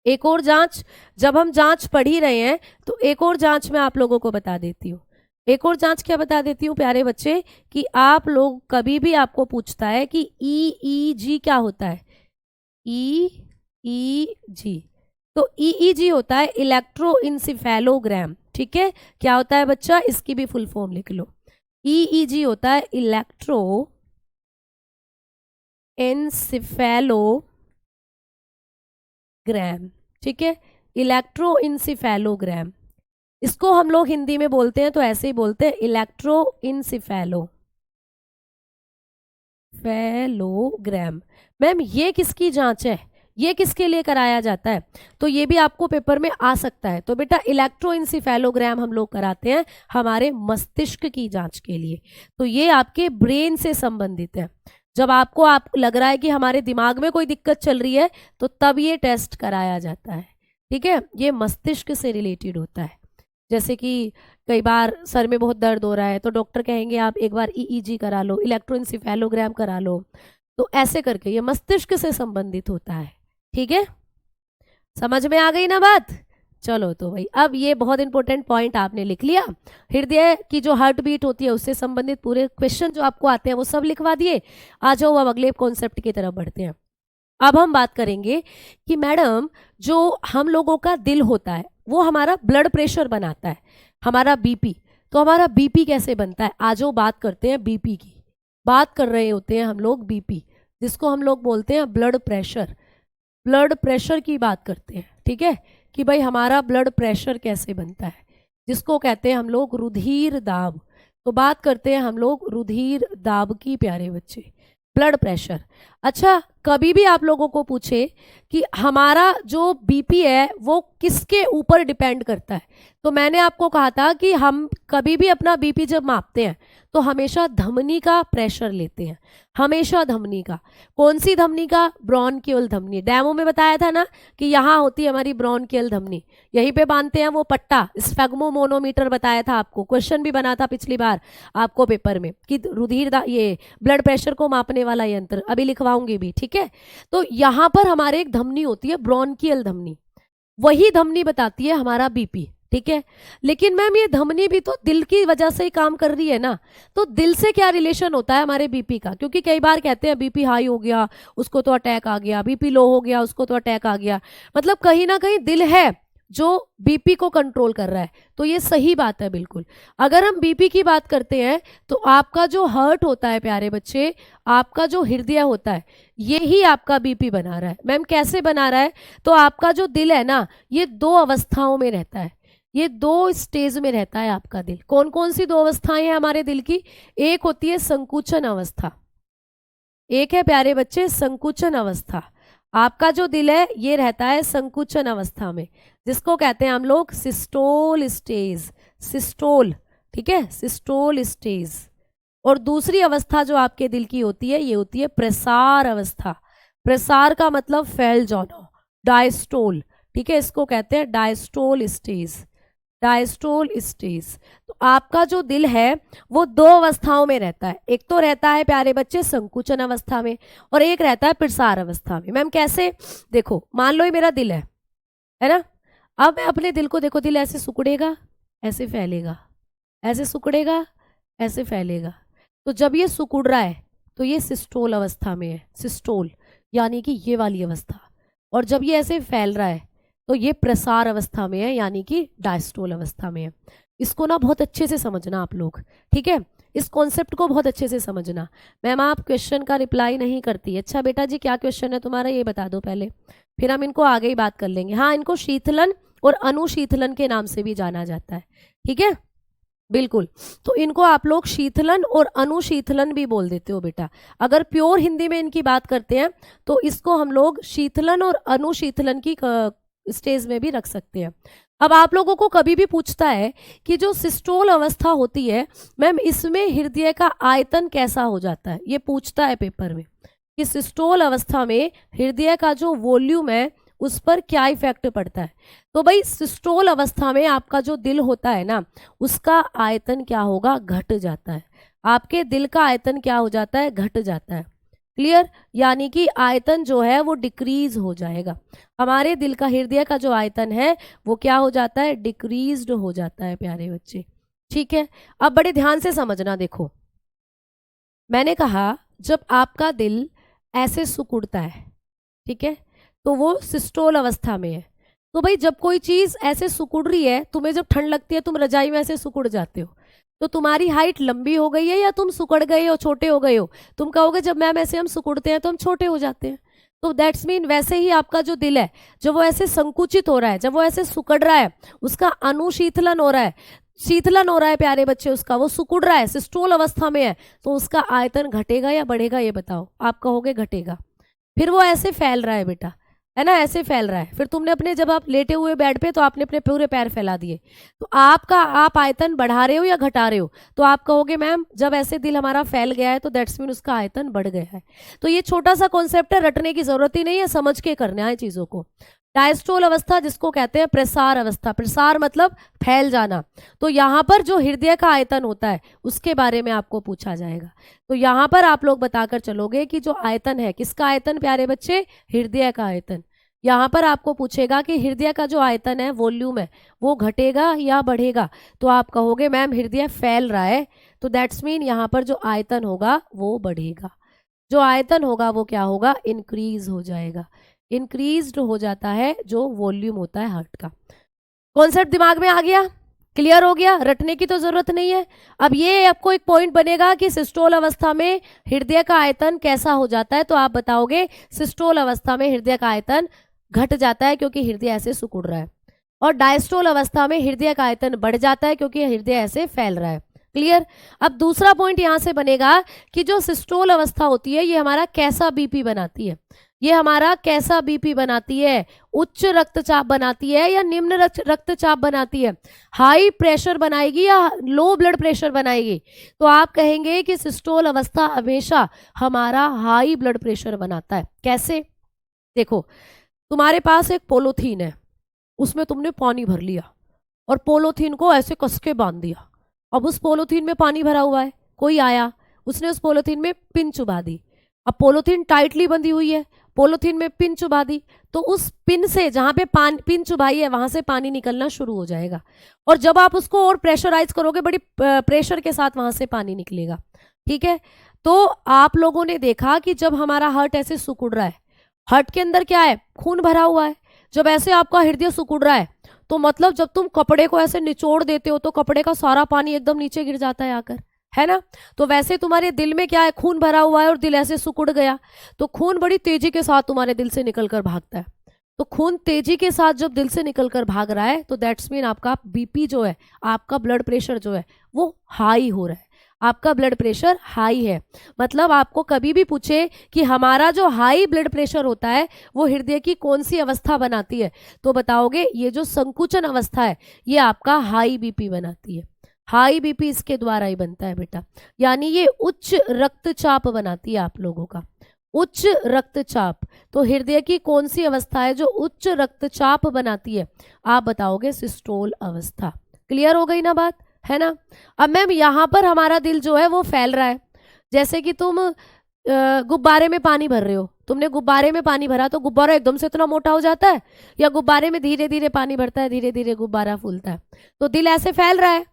एक और जांच, जब हम जांच पढ़ ही रहे हैं तो एक और जांच मैं आप लोगों को बता देती हूँ। एक और जांच क्या बता देती हूँ प्यारे बच्चे, कि आप लोग कभी भी आपको पूछता है कि ईईजी क्या होता है, ईईजी, तो ईईजी होता है इलेक्ट्रोइंसिफेलोग्राम। ठीक है, क्या होता है बच्चा, इसकी भी फुल फॉर्म लिख लो। ईईजी होता है इलेक्ट्रो इंसिफेलोग्राम। ठीक है, इलेक्ट्रो इंसिफेलोग्राम, इसको हम लोग हिंदी में बोलते हैं तो ऐसे ही बोलते हैं, इलेक्ट्रो इंसिफेलोग्राम। मैम ये किसकी जांच है, ये किसके लिए कराया जाता है, तो ये भी आपको पेपर में आ सकता है। तो बेटा इलेक्ट्रोइंसिफेलोग्राम हम लोग कराते हैं हमारे मस्तिष्क की जांच के लिए। तो ये आपके ब्रेन से संबंधित है। जब आपको लग रहा है कि हमारे दिमाग में कोई दिक्कत चल रही है तो तब ये टेस्ट कराया जाता है। ठीक है, ये मस्तिष्क से रिलेटेड होता है। जैसे कि कई बार सर में बहुत दर्द हो रहा है तो डॉक्टर कहेंगे आप एक बार ईईजी करा लो, इलेक्ट्रोइंसिफेलोग्राम करा लो। तो ऐसे करके ये मस्तिष्क से संबंधित होता है। ठीक है, समझ में आ गई ना बात? चलो तो भाई अब ये बहुत इंपॉर्टेंट पॉइंट आपने लिख लिया। हृदय की जो हार्ट बीट होती है उससे संबंधित पूरे क्वेश्चन जो आपको आते हैं वो सब लिखवा दिए। आ जाओ अब अगले कॉन्सेप्ट की तरफ बढ़ते हैं। अब हम बात करेंगे कि मैडम जो हम लोगों का दिल होता है वो हमारा ब्लड प्रेशर बनाता है, हमारा बीपी। तो हमारा बीपी कैसे बनता है, आ जाओ बात करते हैं बीपी की। बात कर रहे होते हैं हम लोग बीपी, जिसको हम लोग बोलते हैं ब्लड प्रेशर। ब्लड प्रेशर की बात करते हैं। ठीक है, कि भाई हमारा ब्लड प्रेशर कैसे बनता है, जिसको कहते हैं हम लोग रुधिर दाब। तो बात करते हैं हम लोग रुधिर दाब की प्यारे बच्चे, ब्लड प्रेशर। अच्छा कभी भी आप लोगों को पूछे कि हमारा जो बीपी है वो किसके ऊपर डिपेंड करता है, तो मैंने आपको कहा था कि हम कभी भी अपना बीपी जब मापते हैं तो हमेशा धमनी का प्रेशर लेते हैं, हमेशा धमनी का। कौन सी धमनी का, ब्रोंकियल धमनी। डेमो में बताया था ना कि यहाँ होती है हमारी ब्रोंकियल धमनी, यहीं पे बांधते हैं वो पट्टा। स्फेग्मोमोनोमीटर बताया था आपको, क्वेश्चन भी बना था पिछली बार आपको पेपर में कि रुधिर ये ब्लड प्रेशर को मापने वाला यंत्र, अभी लिखवाऊंगी भी। ठीक है, तो यहाँ पर हमारे एक धमनी होती है ब्रोंकियल धमनी, वही धमनी बताती है हमारा बीपी। ठीक है, लेकिन मैम ये धमनी भी तो दिल की वजह से ही काम कर रही है ना, तो दिल से क्या रिलेशन होता है हमारे बीपी का? क्योंकि कई बार कहते हैं बीपी हाई हो गया उसको तो अटैक आ गया, बीपी लो हो गया उसको तो अटैक आ गया। मतलब कहीं ना कहीं दिल है जो बीपी को कंट्रोल कर रहा है। तो ये सही बात है बिल्कुल। अगर हम बीपी की बात करते हैं तो आपका जो हार्ट होता है प्यारे बच्चे, आपका जो हृदय होता है, ये ही आपका बीपी बना रहा है। मैम कैसे बना रहा है, तो आपका जो दिल है ना ये दो अवस्थाओं में रहता है, ये दो स्टेज में रहता है आपका दिल। कौन कौन सी दो अवस्थाएं हैं हमारे दिल की? एक होती है संकुचन अवस्था, एक है प्यारे बच्चे संकुचन अवस्था। आपका जो दिल है ये रहता है संकुचन अवस्था में, जिसको कहते हैं हम लोग सिस्टोल स्टेज, सिस्टोल। ठीक है, सिस्टोल स्टेज। और दूसरी अवस्था जो आपके दिल की होती है ये होती है प्रसार अवस्था। प्रसार का मतलब फैल जाना, डायस्टोल। ठीक है, इसको कहते हैं डायस्टोल स्टेज, डायस्टोल स्टेज। तो आपका जो दिल है वो दो अवस्थाओं में रहता है, एक तो रहता है प्यारे बच्चे संकुचन अवस्था में और एक रहता है प्रसार अवस्था में। मैम कैसे? देखो मान लो ये मेरा दिल है ना, अब मैं अपने दिल को देखो, दिल ऐसे सिकुड़ेगा ऐसे फैलेगा, ऐसे सिकुड़ेगा ऐसे फैलेगा। तो जब ये सिकुड़ रहा है तो ये सिस्टोल अवस्था में है, सिस्टोल यानी कि ये वाली अवस्था। और जब ये ऐसे फैल रहा है तो ये प्रसार अवस्था में है, यानी कि डायस्टोल अवस्था में है। इसको ना बहुत अच्छे से समझना आप लोग, ठीक है, इस कॉन्सेप्ट को बहुत अच्छे से समझना। मैम आप क्वेश्चन का रिप्लाई नहीं करती। अच्छा बेटा जी, क्या क्वेश्चन है तुम्हारा ये बता दो पहले, फिर हम इनको आगे ही बात कर लेंगे। हाँ, इनको शीतलन और अनुशीतलन के नाम से भी जाना जाता है, ठीक है, बिल्कुल। तो इनको आप लोग शीतलन और अनुशीतलन भी बोल देते हो बेटा। अगर प्योर हिंदी में इनकी बात करते हैं तो इसको हम लोग शीतलन और अनुशीतलन की स्टेज में भी रख सकते हैं। अब आप लोगों को कभी भी पूछता है कि जो सिस्टोल अवस्था होती है मैम, इसमें हृदय का आयतन कैसा हो जाता है, ये पूछता है पेपर में कि सिस्टोल अवस्था में हृदय का जो वॉल्यूम है उस पर क्या इफेक्ट पड़ता है। तो भाई सिस्टोल अवस्था में आपका जो दिल होता है ना, उसका आयतन क्या होगा, घट जाता है। आपके दिल का आयतन क्या हो जाता है, घट जाता है। क्लियर, यानी कि आयतन जो है वो डिक्रीज हो जाएगा। हमारे दिल का, हृदय का जो आयतन है वो क्या हो जाता है, डिक्रीज्ड हो जाता है प्यारे बच्चे, ठीक है। अब बड़े ध्यान से समझना, देखो मैंने कहा जब आपका दिल ऐसे सिकुड़ता है, ठीक है, तो वो सिस्टोल अवस्था में है। तो भाई जब कोई चीज ऐसे सिकुड़ रही है, तुम्हें जब ठंड लगती है तुम रजाई में ऐसे सिकुड़ जाते हो, तो तुम्हारी हाइट लंबी हो गई है या तुम सिकुड़ गए हो, छोटे हो गए हो। तुम कहोगे जब मैम ऐसे हम सिकुड़ते हैं तो हम छोटे हो जाते हैं। तो दैट्स मीन वैसे ही आपका जो दिल है, जब वो ऐसे संकुचित हो रहा है, जब वो ऐसे सिकुड़ रहा है, उसका अनुशीतलन हो रहा है, शीतलन हो रहा है प्यारे बच्चे, उसका वो सिकुड़ रहा है, सिस्टोल अवस्था में है, तो उसका आयतन घटेगा या बढ़ेगा, ये बताओ। आप कहोगे घटेगा। फिर वो ऐसे फैल रहा है बेटा, है ना, ऐसे फैल रहा है। फिर तुमने अपने, जब आप लेटे हुए बेड पे, तो आपने अपने पूरे पैर फैला दिए, तो आप आयतन बढ़ा रहे हो या घटा रहे हो। तो आप कहोगे मैम जब ऐसे दिल हमारा फैल गया है तो दैट्स मीन उसका आयतन बढ़ गया है। तो ये छोटा सा कॉन्सेप्ट है, रटने की जरूरत ही नहीं है, समझ के करना है चीजों को। डायस्टोल अवस्था जिसको कहते हैं प्रसार अवस्था, प्रसार मतलब फैल जाना। तो यहाँ पर जो हृदय का आयतन होता है उसके बारे में आपको पूछा जाएगा। तो यहाँ पर आप लोग बताकर चलोगे कि जो आयतन है, किसका आयतन प्यारे बच्चे, हृदय का आयतन। यहाँ पर आपको पूछेगा कि हृदय का जो आयतन है, वॉल्यूम है, वो घटेगा या बढ़ेगा। तो आप कहोगे मैम हृदय फैल रहा है, तो दैट्स मीन यहाँ पर जो आयतन होगा वो बढ़ेगा। जो आयतन होगा वो क्या होगा, इंक्रीज हो जाएगा। इंक्रीज्ड हो जाता है जो वॉल्यूम होता है हार्ट का। कॉन्सेप्ट दिमाग में आ गया, क्लियर हो गया, रटने की तो जरूरत नहीं है। अब ये आपको एक पॉइंट बनेगा कि सिस्टोल अवस्था में हृदय का आयतन कैसा हो जाता है, तो आप बताओगे सिस्टोल अवस्था में हृदय का आयतन घट जाता है क्योंकि हृदय ऐसे सिकुड़ रहा है, और डायस्टोल अवस्था में हृदय का आयतन बढ़ जाता है क्योंकि हृदय ऐसे फैल रहा है। क्लियर। अब दूसरा पॉइंट यहां से बनेगा कि जो सिस्टोल अवस्था होती है ये हमारा कैसा बीपी बनाती है, ये हमारा कैसा बीपी बनाती है, उच्च रक्तचाप बनाती है या निम्न रक्तचाप बनाती है, हाई प्रेशर बनाएगी या लो ब्लड प्रेशर बनाएगी। तो आप कहेंगे कि सिस्टोल अवस्था हमेशा हमारा हाई ब्लड प्रेशर बनाता है। कैसे, देखो तुम्हारे पास एक पोलोथीन है, उसमें तुमने पानी भर लिया और पोलोथीन को ऐसे कस के बांध दिया। अब उस पोलोथीन में पानी भरा हुआ है, कोई आया, उसने उस पोलोथीन में पिन चुबा दी। अब पोलोथीन टाइटली बंधी हुई है, पोलोथीन में पिन चुबा दी, तो उस पिन से जहां पे पिन चुबाई है वहां से पानी निकलना शुरू हो जाएगा, और जब आप उसको और प्रेशराइज करोगे बड़ी प्रेशर के साथ वहां से पानी निकलेगा। ठीक है, तो आप लोगों ने देखा कि जब हमारा हार्ट ऐसे सिकुड़ रहा है, हार्ट के अंदर क्या है, खून भरा हुआ है। जब ऐसे आपका हृदय सिकुड़ रहा है तो मतलब जब तुम कपड़े को ऐसे निचोड़ देते हो तो कपड़े का सारा पानी एकदम नीचे गिर जाता है आकर, है ना। तो वैसे तुम्हारे दिल में क्या है, खून भरा हुआ है और दिल ऐसे सिकुड़ गया, तो खून बड़ी तेजी के साथ तुम्हारे दिल से निकलकर भागता है। तो खून तेजी के साथ जब दिल से निकलकर भाग रहा है तो दैट्स मीन आपका बीपी जो है, आपका ब्लड प्रेशर जो है वो हाई हो रहा है, आपका ब्लड प्रेशर हाई है। मतलब आपको कभी भी पूछे कि हमारा जो हाई ब्लड प्रेशर होता है वो हृदय की कौन सी अवस्था बनाती है, तो बताओगे ये जो संकुचन अवस्था है ये आपका हाई बीपी बनाती है। हाई बीपी इसके द्वारा ही बनता है बेटा, यानी ये उच्च रक्तचाप बनाती है आप लोगों का, उच्च रक्तचाप। तो हृदय की कौन सी अवस्था है जो उच्च रक्तचाप बनाती है, आप बताओगे सिस्टोल अवस्था। क्लियर हो गई ना बात, है ना। अब मैम यहाँ पर हमारा दिल जो है वो फैल रहा है, जैसे कि तुम गुब्बारे में पानी भर रहे हो, तुमने गुब्बारे में पानी भरा तो गुब्बारा एकदम से इतना मोटा हो जाता है, या गुब्बारे में धीरे धीरे पानी भरता है, धीरे धीरे गुब्बारा फूलता है। तो दिल ऐसे फैल रहा है,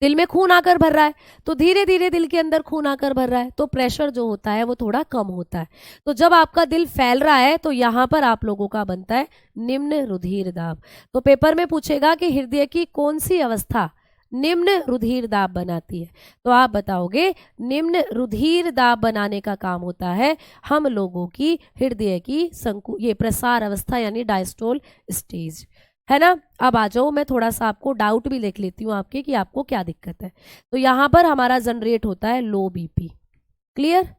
दिल में खून आकर भर रहा है, तो धीरे धीरे दिल के अंदर खून आकर भर रहा है, तो प्रेशर जो होता है वो थोड़ा कम होता है। तो जब आपका दिल फैल रहा है तो यहाँ पर आप लोगों का बनता है निम्न रुधिर दाब। तो पेपर में पूछेगा कि हृदय की कौन सी अवस्था निम्न रुधिर दाब बनाती है, तो आप बताओगे निम्न रुधिर दाब बनाने का काम होता है हम लोगों की हृदय की ये प्रसार अवस्था यानी डायस्टोल स्टेज, है ना। अब आ जाओ, मैं थोड़ा सा आपको डाउट भी लिख लेती हूँ आपके कि आपको क्या दिक्कत है। तो यहाँ पर हमारा जनरेट होता है लो बीपी। क्लियर,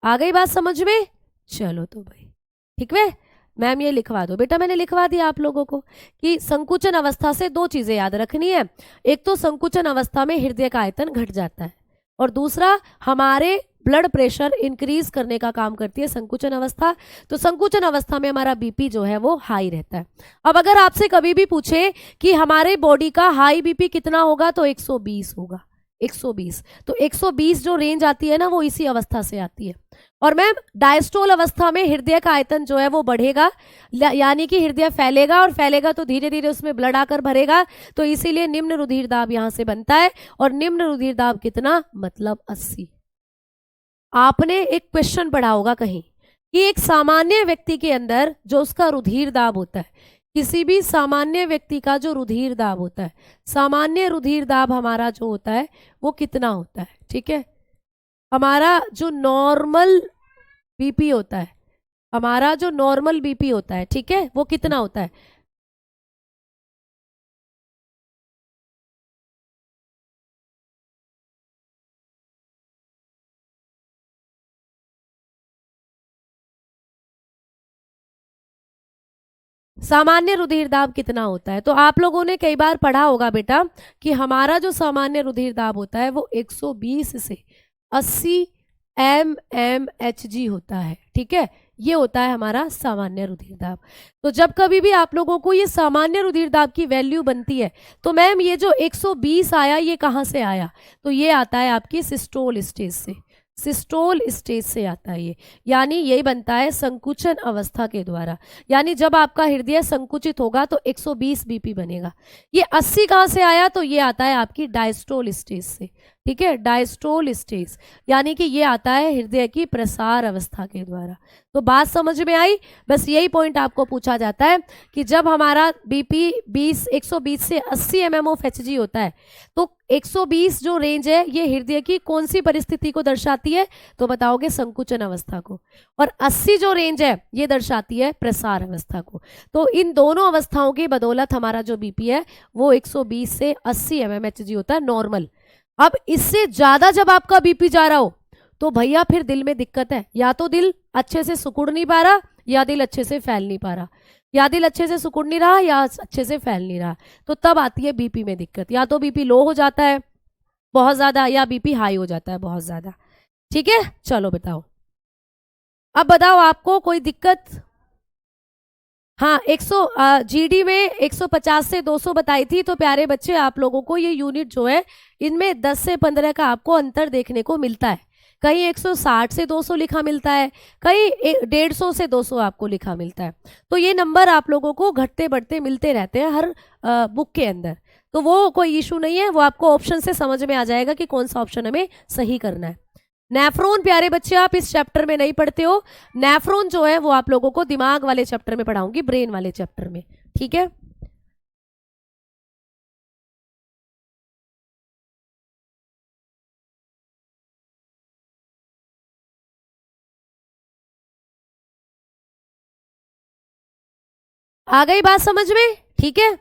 आ गई बात समझ में? चलो तो भाई ठीक है, मैम ये लिखवा दो बेटा। मैंने लिखवा दिया आप लोगों को कि संकुचन अवस्था से दो चीजें याद रखनी है। एक तो संकुचन अवस्था में हृदय का आयतन घट जाता है, और दूसरा हमारे ब्लड प्रेशर इंक्रीज करने का काम करती है संकुचन अवस्था। तो संकुचन अवस्था में हमारा बीपी जो है वो हाई रहता है। अब अगर आपसे कभी भी पूछे कि हमारे बॉडी का हाई बीपी कितना होगा, तो 120 होगा, 120। तो 120 जो रेंज आती है ना, वो इसी अवस्था से आती है। और मैम डायस्टोल अवस्था में हृदय का आयतन जो है वो बढ़ेगा, यानी कि हृदय फैलेगा, और फैलेगा तो धीरे धीरे उसमें ब्लड आकर भरेगा, तो इसीलिए निम्न रुधिर दाब यहां से बनता है। और निम्न रुधिर दाब कितना, मतलब 80। आपने एक क्वेश्चन पढ़ा होगा कहीं कि एक सामान्य व्यक्ति के अंदर जो उसका रुधिर दाब होता है, किसी भी सामान्य व्यक्ति का जो रुधिर दाब होता है, सामान्य रुधिर दाब हमारा जो होता है वो कितना होता है, ठीक है। हमारा जो नॉर्मल बीपी होता है, हमारा जो नॉर्मल बीपी होता है, ठीक है, वो कितना होता है। सामान्य रुधिर दाब कितना होता है, तो आप लोगों ने कई बार पढ़ा होगा बेटा कि हमारा जो सामान्य रुधिर दाब होता है वो 120 से 80 mmHg होता है, ठीक है। ये होता है हमारा सामान्य रुधिर दाब। तो जब कभी भी आप लोगों को ये सामान्य रुधिर दाब की वैल्यू बनती है, तो मैम ये जो 120 आया ये कहाँ से आया, तो ये आता है आपकी सिस्टोल स्टेज से, सिस्टोल स्टेज से आता है ये, यानी यही बनता है संकुचन अवस्था के द्वारा। यानी जब आपका हृदय संकुचित होगा तो 120 बीपी बनेगा। ये 80 कहाँ से आया, तो ये आता है आपकी डायस्टोल स्टेज से, ठीक है, डायस्टोल स्टेज, यानी कि ये आता है हृदय की प्रसार अवस्था के द्वारा। तो बात समझ में आई? बस यही पॉइंट आपको पूछा जाता है कि जब हमारा बीपी 120 से 80 mmHg होता है, तो 120 जो रेंज है ये हृदय की कौन सी परिस्थिति को दर्शाती है, तो बताओगे संकुचन अवस्था को। और 80 जो रेंज है ये दर्शाती है प्रसार अवस्था को। तो इन दोनों अवस्थाओं की बदौलत हमारा जो बीपी है वो 120 से 80 mmHg होता है नॉर्मल। अब इससे ज्यादा जब आपका बीपी जा रहा हो, तो भैया फिर दिल में दिक्कत है, या तो दिल अच्छे से सिकुड़ नहीं पा रहा, या दिल अच्छे से फैल नहीं पा रहा, या दिल अच्छे से सिकुड़ नहीं रहा, या अच्छे से फैल नहीं रहा। तो तब आती है बीपी में दिक्कत, या तो बीपी लो हो जाता है बहुत ज्यादा, या बीपी हाई हो जाता है बहुत ज्यादा, ठीक है। चलो बताओ, अब बताओ आपको कोई दिक्कत। हाँ, 100 जीडी में 150 से 200 बताई थी, तो प्यारे बच्चे आप लोगों को ये यूनिट जो है इनमें 10 से 15 का आपको अंतर देखने को मिलता है। कहीं 160 से 200 लिखा मिलता है, कहीं 150 से 200 आपको लिखा मिलता है। तो ये नंबर आप लोगों को घटते बढ़ते मिलते रहते हैं हर बुक के अंदर, तो वो कोई इशू नहीं है, वो आपको ऑप्शन से समझ में आ जाएगा कि कौन सा ऑप्शन हमें सही करना है। नेफ्रॉन प्यारे बच्चे आप इस चैप्टर में नहीं पढ़ते हो, नेफ्रॉन जो है वो आप लोगों को दिमाग वाले चैप्टर में पढ़ाऊंगी, ब्रेन वाले चैप्टर में, ठीक है। आ गई बात समझ में? ठीक है,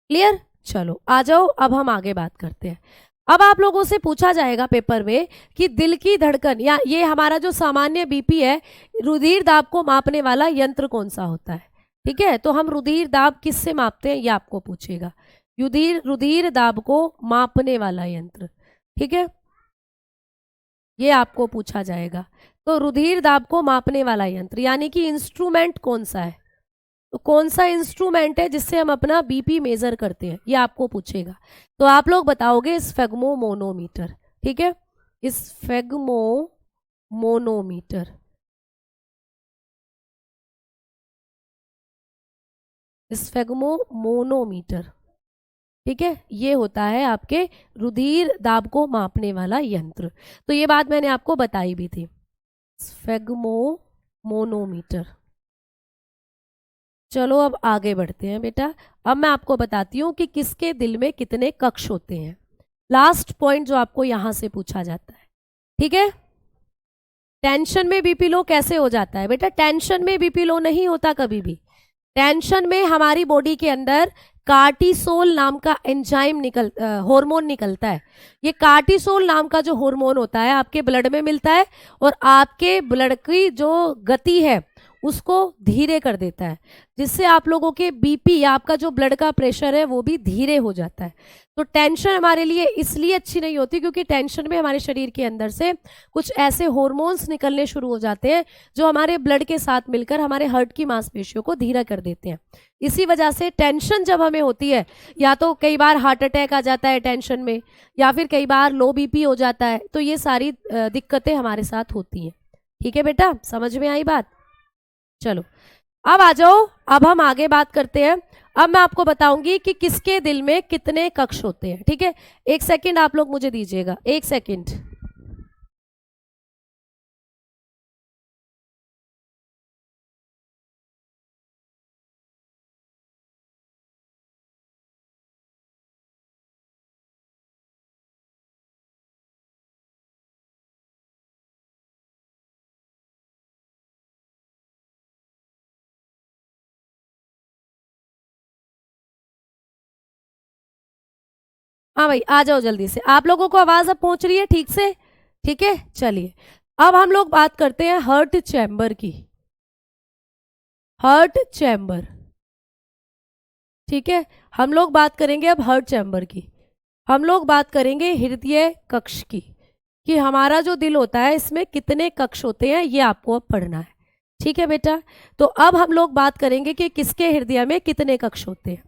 क्लियर। चलो आ जाओ, अब हम आगे बात करते हैं। अब आप लोगों से पूछा जाएगा पेपर में कि दिल की धड़कन या ये हमारा जो सामान्य बीपी है, रुधिर दाब को मापने वाला यंत्र कौन सा होता है, ठीक है। तो हम रुधिर दाब किससे मापते हैं ये आपको पूछेगा, रुधिर दाब को मापने वाला यंत्र, ठीक है, ये आपको पूछा जाएगा। तो रुधिर दाब को मापने वाला यंत्र यानी कि इंस्ट्रूमेंट कौन सा है, तो कौन सा इंस्ट्रूमेंट है जिससे हम अपना बीपी मेजर करते हैं, ये आपको पूछेगा। तो आप लोग बताओगे स्फेग्मोमोनोमीटर, ठीक है, स्फेग्मोमोनोमीटर, स्फेग्मोमोनोमीटर, ठीक है, ये होता है आपके रुधिर दाब को मापने वाला यंत्र। तो ये बात मैंने आपको बताई भी थी। स्फेग्मोमोनोमीटर। चलो अब आगे बढ़ते हैं बेटा। अब मैं आपको बताती हूँ कि किसके दिल में कितने कक्ष होते हैं। लास्ट पॉइंट जो आपको यहां से पूछा जाता है, ठीक है। टेंशन में बीपी लो कैसे हो जाता है बेटा? टेंशन में बीपी लो नहीं होता कभी भी। टेंशन में हमारी बॉडी के अंदर कार्टिसोल नाम का एंजाइम हार्मोन निकलता है। ये कार्टिसोल नाम का जो हार्मोन होता है आपके ब्लड में मिलता है और आपके ब्लड की जो गति है उसको धीरे कर देता है, जिससे आप लोगों के बीपी या आपका जो ब्लड का प्रेशर है वो भी धीरे हो जाता है। तो टेंशन हमारे लिए इसलिए अच्छी नहीं होती क्योंकि टेंशन में हमारे शरीर के अंदर से कुछ ऐसे हार्मोन्स निकलने शुरू हो जाते हैं जो हमारे ब्लड के साथ मिलकर हमारे हार्ट की मांसपेशियों को धीरा कर देते हैं। इसी वजह से टेंशन जब हमें होती है, या तो कई बार हार्ट अटैक आ जाता है टेंशन में, या फिर कई बार लो बीपी हो जाता है, तो ये सारी दिक्कतें हमारे साथ होती हैं। ठीक है बेटा, समझ में आई बात? चलो अब आ जाओ, अब हम आगे बात करते हैं। अब मैं आपको बताऊंगी कि किसके दिल में कितने कक्ष होते हैं। ठीक है, एक सेकंड आप लोग मुझे दीजिएगा, एक सेकंड। हाँ भाई आ जाओ जल्दी से, आप लोगों को आवाज अब पहुंच रही है ठीक से? ठीक है, चलिए अब हम लोग बात करते हैं हार्ट चैम्बर की। हार्ट चैम्बर, ठीक है, हम लोग बात करेंगे अब हार्ट चैम्बर की। हम लोग बात करेंगे हृदय कक्ष की, कि हमारा जो दिल होता है इसमें कितने कक्ष होते हैं, ये आपको अब पढ़ना है। ठीक है बेटा, तो अब हम लोग बात करेंगे कि किसके हृदय में कितने कक्ष होते हैं।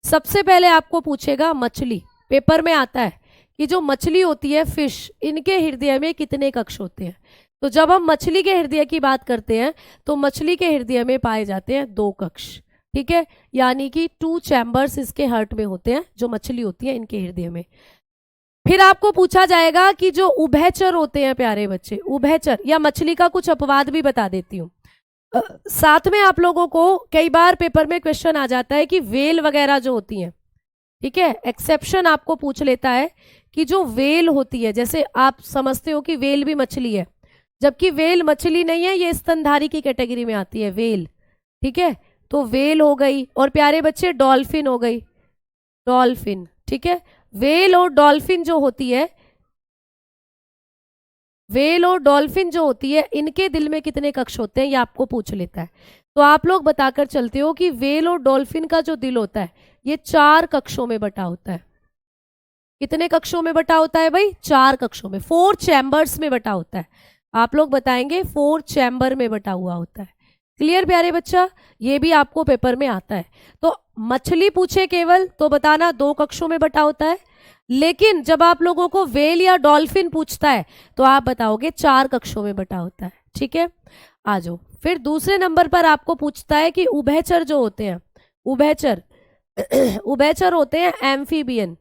सबसे पहले आपको पूछेगा मछली, पेपर में आता है कि जो मछली होती है फिश, इनके हृदय में कितने कक्ष होते हैं। तो जब हम मछली के हृदय की बात करते हैं तो मछली के हृदय में पाए जाते हैं 2 कक्ष। ठीक है, यानी कि 2 चैम्बर्स इसके हार्ट में होते हैं, जो मछली होती है इनके हृदय में। फिर आपको पूछा जाएगा कि जो उभयचर होते हैं प्यारे बच्चे, उभयचर या मछली का कुछ अपवाद भी बता देती हूँ। साथ में आप लोगों को कई बार पेपर में क्वेश्चन आ जाता है कि वेल वगैरह जो होती हैं, ठीक है, एक्सेप्शन आपको पूछ लेता है कि जो वेल होती है, जैसे आप समझते हो कि वेल भी मछली है, जबकि वेल मछली नहीं है, ये स्तनधारी की कैटेगरी में आती है वेल। ठीक है, तो वेल हो गई, और प्यारे बच्चे डॉल्फिन हो गई, डॉल्फिन। ठीक है, वेल और डॉल्फिन जो होती है, वेल और डॉल्फिन जो होती है, इनके दिल में कितने कक्ष होते हैं ये आपको पूछ लेता है। तो आप लोग बताकर चलते हो कि वेल और डॉल्फिन का जो दिल होता है ये 4 कक्षों में बटा होता है। कितने कक्षों में बटा होता है भाई? 4 कक्षों में, 4 चैम्बर्स में बटा होता है। आप लोग बताएंगे 4 चैम्बर में बटा हुआ होता है। क्लियर प्यारे बच्चा? ये भी आपको पेपर में आता है। तो मछली पूछे केवल तो बताना 2 कक्षों में बटा होता है, लेकिन जब आप लोगों को वेल या डॉल्फिन पूछता है तो आप बताओगे 4 कक्षों में बटा होता है। ठीक है, आ जाओ। फिर दूसरे नंबर पर आपको पूछता है कि उभयचर जो होते हैं, उभयचर उभयचर होते हैं एम्फीबियन।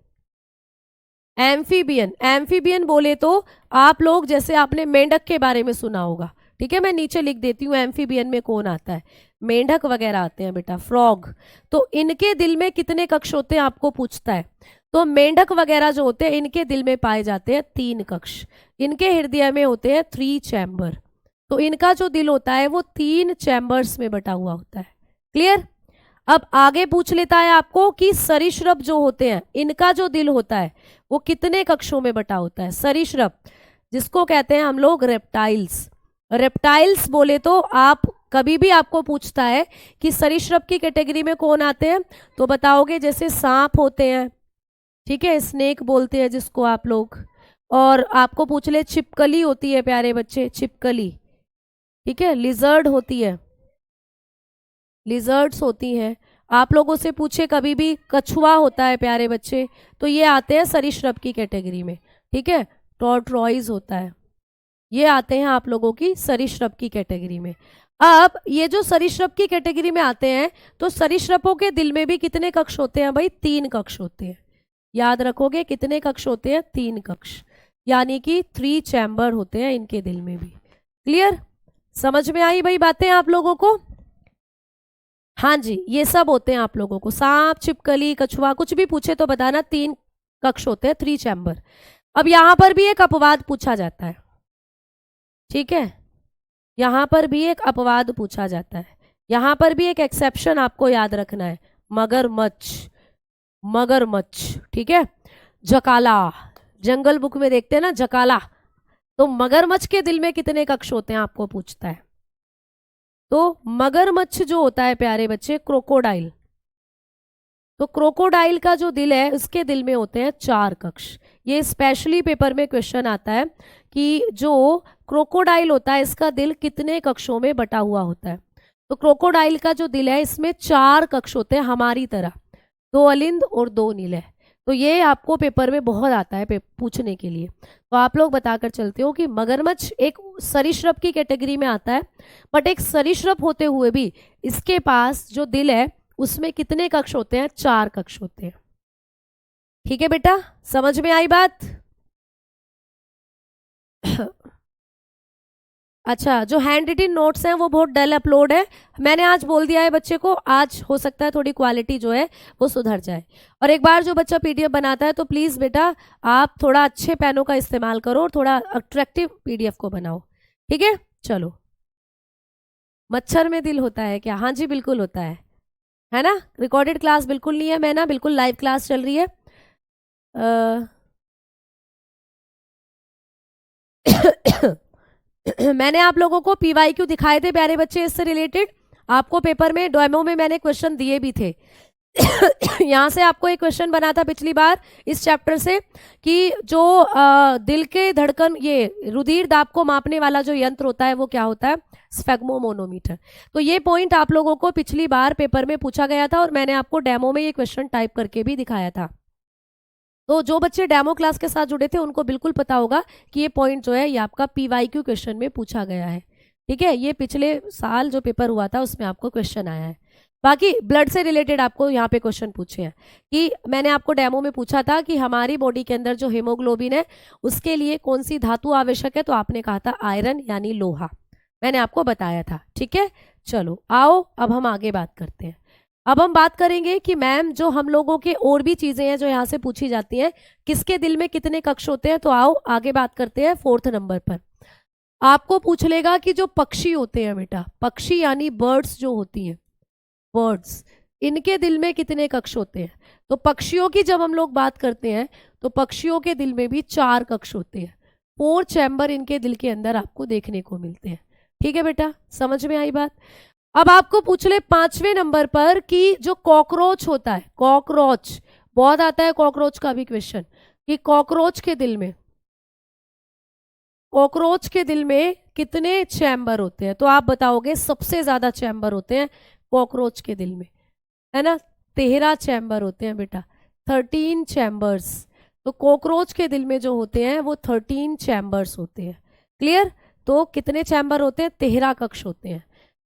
एम्फीबियन, एम्फीबियन बोले तो आप लोग, जैसे आपने मेंढक के बारे में सुना होगा, ठीक है, मैं नीचे लिख देती हूँ एम्फीबियन में कौन आता है, मेंढक वगैरह आते हैं बेटा, फ्रॉग। तो इनके दिल में कितने कक्ष होते हैं आपको पूछता है। तो मेंढक वगैरह जो होते हैं इनके दिल में पाए जाते हैं 3 कक्ष, इनके हृदय में होते हैं 3 चैम्बर। तो इनका जो दिल होता है वो 3 चैम्बर्स में बटा हुआ होता है। क्लियर? अब आगे पूछ लेता है आपको कि सरीसृप जो होते हैं इनका जो दिल होता है वो कितने कक्षों में बटा होता है। सरीसृप जिसको कहते हैं हम लोग रेप्टाइल्स। रेप्टाइल्स बोले तो आप कभी भी आपको पूछता है कि सरीसृप की कैटेगरी में कौन आते हैं, तो बताओगे जैसे सांप होते हैं, ठीक है, स्नेक बोलते हैं जिसको आप लोग, और आपको पूछ ले छिपकली होती है प्यारे बच्चे, छिपकली, ठीक है, लिजर्ड होती है, लिजर्ड्स होती हैं। आप लोगों से पूछे कभी भी कछुआ होता है प्यारे बच्चे, तो ये आते हैं सरीसृप की कैटेगरी में। ठीक है, टॉर्टरॉइज होता है, ये आते हैं आप लोगों की सरीसृप की कैटेगरी में। अब ये जो सरीसृप की कैटेगरी में आते हैं तो सरीसृपों के दिल में भी कितने कक्ष होते हैं भाई? 3 कक्ष होते हैं। याद रखोगे कितने कक्ष होते हैं? 3 कक्ष, यानी कि 3 चैम्बर होते हैं इनके दिल में भी। क्लियर? समझ में आई भाई बातें आप लोगों को? हाँ जी, ये सब होते हैं आप लोगों को, सांप, छिपकली, कछुआ, कुछ भी पूछे तो बताना। 3 कक्ष होते हैं, 3 चैम्बर। अब यहां पर भी एक अपवाद पूछा जाता है, ठीक है? यहां पर भी एक अपवाद पूछा जाता है, यहां पर भी एक एक्सेप्शन आपको याद रखना है, मगरमच्छ। मगरमच्छ, ठीक है? जकाला, जंगल बुक में देखते हैं ना जकाला, तो मगरमच्छ के दिल में कितने कक्ष होते हैं आपको पूछता है। तो मगरमच्छ जो होता है प्यारे बच्चे, क्रोकोडाइल, तो क्रोकोडाइल का जो दिल है उसके दिल में होते हैं 4 कक्ष। ये स्पेशली पेपर में क्वेश्चन आता है कि जो क्रोकोडाइल होता है इसका दिल कितने कक्षों में बटा हुआ होता है। तो क्रोकोडाइल का जो दिल है इसमें 4 कक्ष होते हैं हमारी तरह, 2 अलिंद और 2 नीले। तो ये आपको पेपर में बहुत आता है पूछने के लिए। तो आप लोग बताकर चलते हो कि मगरमच्छ एक सरीसृप की कैटेगरी में आता है, बट एक सरीसृप होते हुए भी इसके पास जो दिल है उसमें कितने कक्ष होते हैं? 4 कक्ष होते हैं। ठीक है बेटा, समझ में आई बात? अच्छा, जो हैंड रिटन नोट्स हैं वो बहुत डल अपलोड है, मैंने आज बोल दिया है बच्चे को, आज हो सकता है थोड़ी क्वालिटी जो है वो सुधर जाए। और एक बार जो बच्चा पीडीएफ बनाता है तो प्लीज़ बेटा आप थोड़ा अच्छे पेनों का इस्तेमाल करो और थोड़ा अट्रैक्टिव पीडीएफ को बनाओ, ठीक है? चलो, मच्छर में दिल होता है क्या? हाँ जी बिल्कुल होता है ना? रिकॉर्डेड क्लास बिल्कुल नहीं है, मैं ना बिल्कुल लाइव क्लास चल रही है। मैंने आप लोगों को पीवाईक्यू दिखाए थे प्यारे बच्चे, इससे रिलेटेड आपको पेपर में डेमो में मैंने क्वेश्चन दिए भी थे। यहाँ से आपको एक क्वेश्चन बना था पिछली बार इस चैप्टर से कि जो दिल के धड़कन, ये रुधिर दाब को मापने वाला जो यंत्र होता है वो क्या होता है? स्फेग्मोमोनोमीटर। तो ये पॉइंट आप लोगों को पिछली बार पेपर में पूछा गया था और मैंने आपको डेमो में ये क्वेश्चन टाइप करके भी दिखाया था। तो जो बच्चे डेमो क्लास के साथ जुड़े थे उनको बिल्कुल पता होगा कि ये पॉइंट जो है ये आपका पीवाईक्यू क्वेश्चन में पूछा गया है, ठीक है? ये पिछले साल जो पेपर हुआ था उसमें आपको क्वेश्चन आया है। बाकी ब्लड से रिलेटेड आपको यहाँ पे क्वेश्चन पूछे हैं कि मैंने आपको डेमो में पूछा था कि हमारी बॉडी के अंदर जो हीमोग्लोबिन है उसके लिए कौन सी धातु आवश्यक है, तो आपने कहा था आयरन यानी लोहा, मैंने आपको बताया था, ठीक है? चलो आओ अब हम आगे बात करते हैं। अब हम बात करेंगे कि मैम जो हम लोगों के और भी चीजें हैं जो यहाँ से पूछी जाती हैं, किसके दिल में कितने कक्ष होते हैं। तो आओ आगे बात करते हैं। 4th नंबर पर आपको पूछ लेगा कि जो पक्षी होते हैं बेटा, पक्षी यानी बर्ड्स जो होती हैं, बर्ड्स, इनके दिल में कितने कक्ष होते हैं। तो पक्षियों की जब हम लोग बात करते हैं तो पक्षियों के दिल में भी 4 कक्ष होते हैं, 4 चैम्बर इनके दिल के अंदर आपको देखने को मिलते हैं, ठीक है बेटा? समझ में आई बात? अब आपको पूछ ले 5वें नंबर पर कि जो कॉकरोच होता है, कॉकरोच बहुत आता है, कॉकरोच का भी क्वेश्चन कि कॉकरोच के दिल में, कॉकरोच के दिल में कितने चैम्बर होते हैं। तो आप बताओगे सबसे ज्यादा चैम्बर होते हैं कॉकरोच के दिल में, है ना? 13 चैम्बर होते हैं बेटा, 13 चैम्बर्स। तो कॉकरोच के दिल में जो होते हैं वो 13 चैम्बर्स होते हैं। क्लियर? तो कितने चैम्बर होते हैं? 13 कक्ष होते हैं।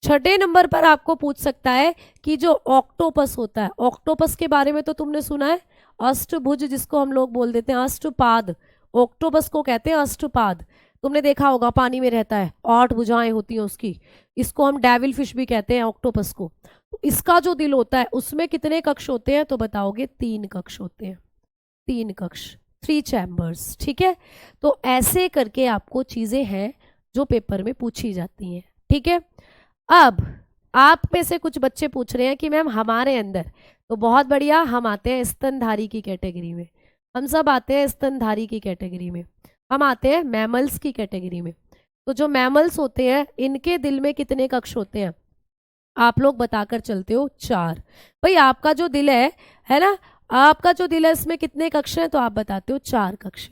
6ठे नंबर पर आपको पूछ सकता है कि जो ऑक्टोपस होता है, ऑक्टोपस के बारे में तो तुमने सुना है, अष्टभुज जिसको हम लोग बोल देते हैं, अष्टपाद, ऑक्टोपस को कहते हैं अष्टपाद। तुमने देखा होगा पानी में रहता है, 8 भुजाएं होती हैं उसकी, इसको हम डेविल फिश भी कहते हैं ऑक्टोपस को। तो इसका जो दिल होता है उसमें कितने कक्ष होते हैं? तो बताओगे 3 कक्ष होते हैं, 3 कक्ष, 3 चैम्बर्स, ठीक है? तो ऐसे करके आपको चीजें हैं जो पेपर में पूछी जाती हैं, ठीक है? अब आप में से कुछ बच्चे पूछ रहे हैं कि मैम हमारे अंदर, तो बहुत बढ़िया, हम आते हैं स्तनधारी की कैटेगरी में, हम सब आते हैं स्तनधारी की कैटेगरी में, हम आते हैं मैमल्स की कैटेगरी में। तो जो मैमल्स होते हैं इनके दिल में कितने कक्ष होते हैं? आप लोग बताकर चलते हो 4। भाई आपका जो दिल है ना, आपका जो दिल है इसमें कितने कक्ष हैं? तो आप बताते हो 4 कक्ष।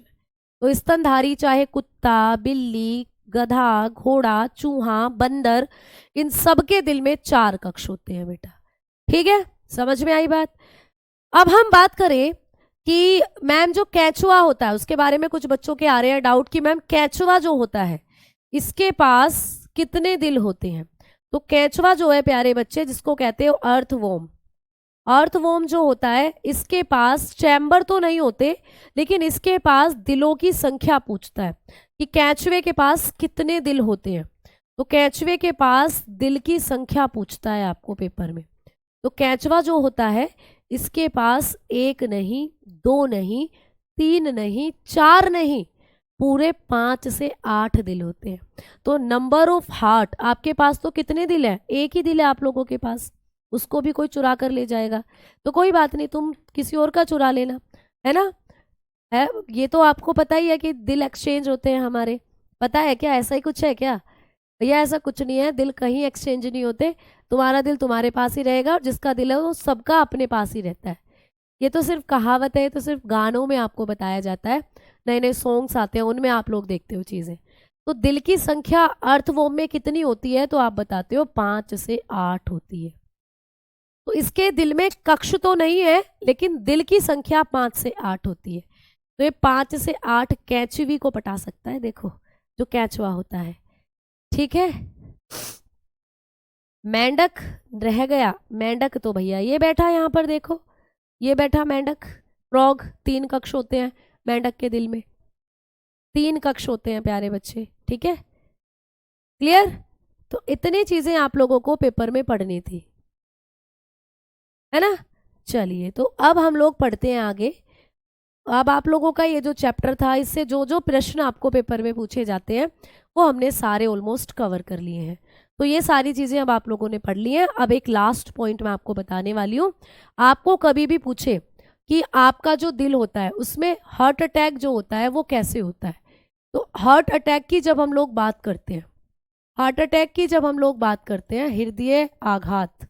तो स्तनधारी चाहे कुत्ता, बिल्ली, गधा, घोड़ा, चूहा, बंदर, इन सब के दिल में 4 कक्ष होते हैं बेटा, ठीक है? समझ में आई बात? अब हम बात करें कि मैम जो केंचुआ होता है उसके बारे में कुछ बच्चों के आ रहे हैं डाउट कि मैम केंचुआ जो होता है इसके पास कितने दिल होते हैं। तो केंचुआ जो है प्यारे बच्चे जिसको कहते हो अर्थवॉर्म, अर्थवॉर्म जो होता है इसके पास चैम्बर तो नहीं होते, लेकिन इसके पास दिलों की संख्या पूछता है कि केंचुए के पास कितने दिल होते हैं। तो केंचुए के पास दिल की संख्या पूछता है आपको पेपर में। तो केंचुआ जो होता है इसके पास 1 नहीं, 2 नहीं, 3 नहीं, 4 नहीं, पूरे 5 से 8 दिल होते हैं। तो नंबर ऑफ हार्ट, आपके पास तो कितने दिल है? एक ही दिल है आप लोगों के पास, उसको भी कोई चुरा कर ले जाएगा तो कोई बात नहीं, तुम किसी और का चुरा लेना, है ना। है, ये तो आपको पता ही है कि दिल एक्सचेंज होते हैं हमारे, पता है क्या? ऐसा ही कुछ है क्या? भैया ऐसा कुछ नहीं है, दिल कहीं एक्सचेंज नहीं होते। तुम्हारा दिल तुम्हारे पास ही रहेगा और जिसका दिल है वो सबका अपने पास ही रहता है। ये तो सिर्फ कहावत है, ये तो सिर्फ गानों में आपको बताया जाता है, नए नए सॉन्ग्स आते हैं उनमें आप लोग देखते हो चीज़ें। तो दिल की संख्या अर्थवॉर्म में कितनी होती है? तो आप बताते हो 5 से 8 होती है। तो इसके दिल में कक्ष तो नहीं है, लेकिन दिल की संख्या 5 से 8 होती है। तो ये 5 से 8 कैचुवी को पटा सकता है, देखो जो कैचुआ होता है, ठीक है। मेंढक रह गया, मेंढक तो भैया ये बैठा है यहाँ पर, देखो ये बैठा मेंढक। फ्रॉग, 3 कक्ष होते हैं मेंढक के दिल में, 3 कक्ष होते हैं प्यारे बच्चे, ठीक है, क्लियर। तो इतनी चीजें आप लोगों को पेपर में पढ़नी थी, है ना। चलिए तो अब हम लोग पढ़ते हैं आगे। अब आप लोगों का ये जो चैप्टर था, इससे जो जो प्रश्न आपको पेपर में पूछे जाते हैं वो हमने सारे ऑलमोस्ट कवर कर लिए हैं। तो ये सारी चीज़ें अब आप लोगों ने पढ़ ली हैं। अब एक लास्ट पॉइंट मैं आपको बताने वाली हूँ। आपको कभी भी पूछे कि आपका जो दिल होता है उसमें हार्ट अटैक जो होता है वो कैसे होता है, तो हार्ट अटैक की जब हम लोग बात करते हैं, हार्ट अटैक की जब हम लोग बात करते हैं, हृदय आघात,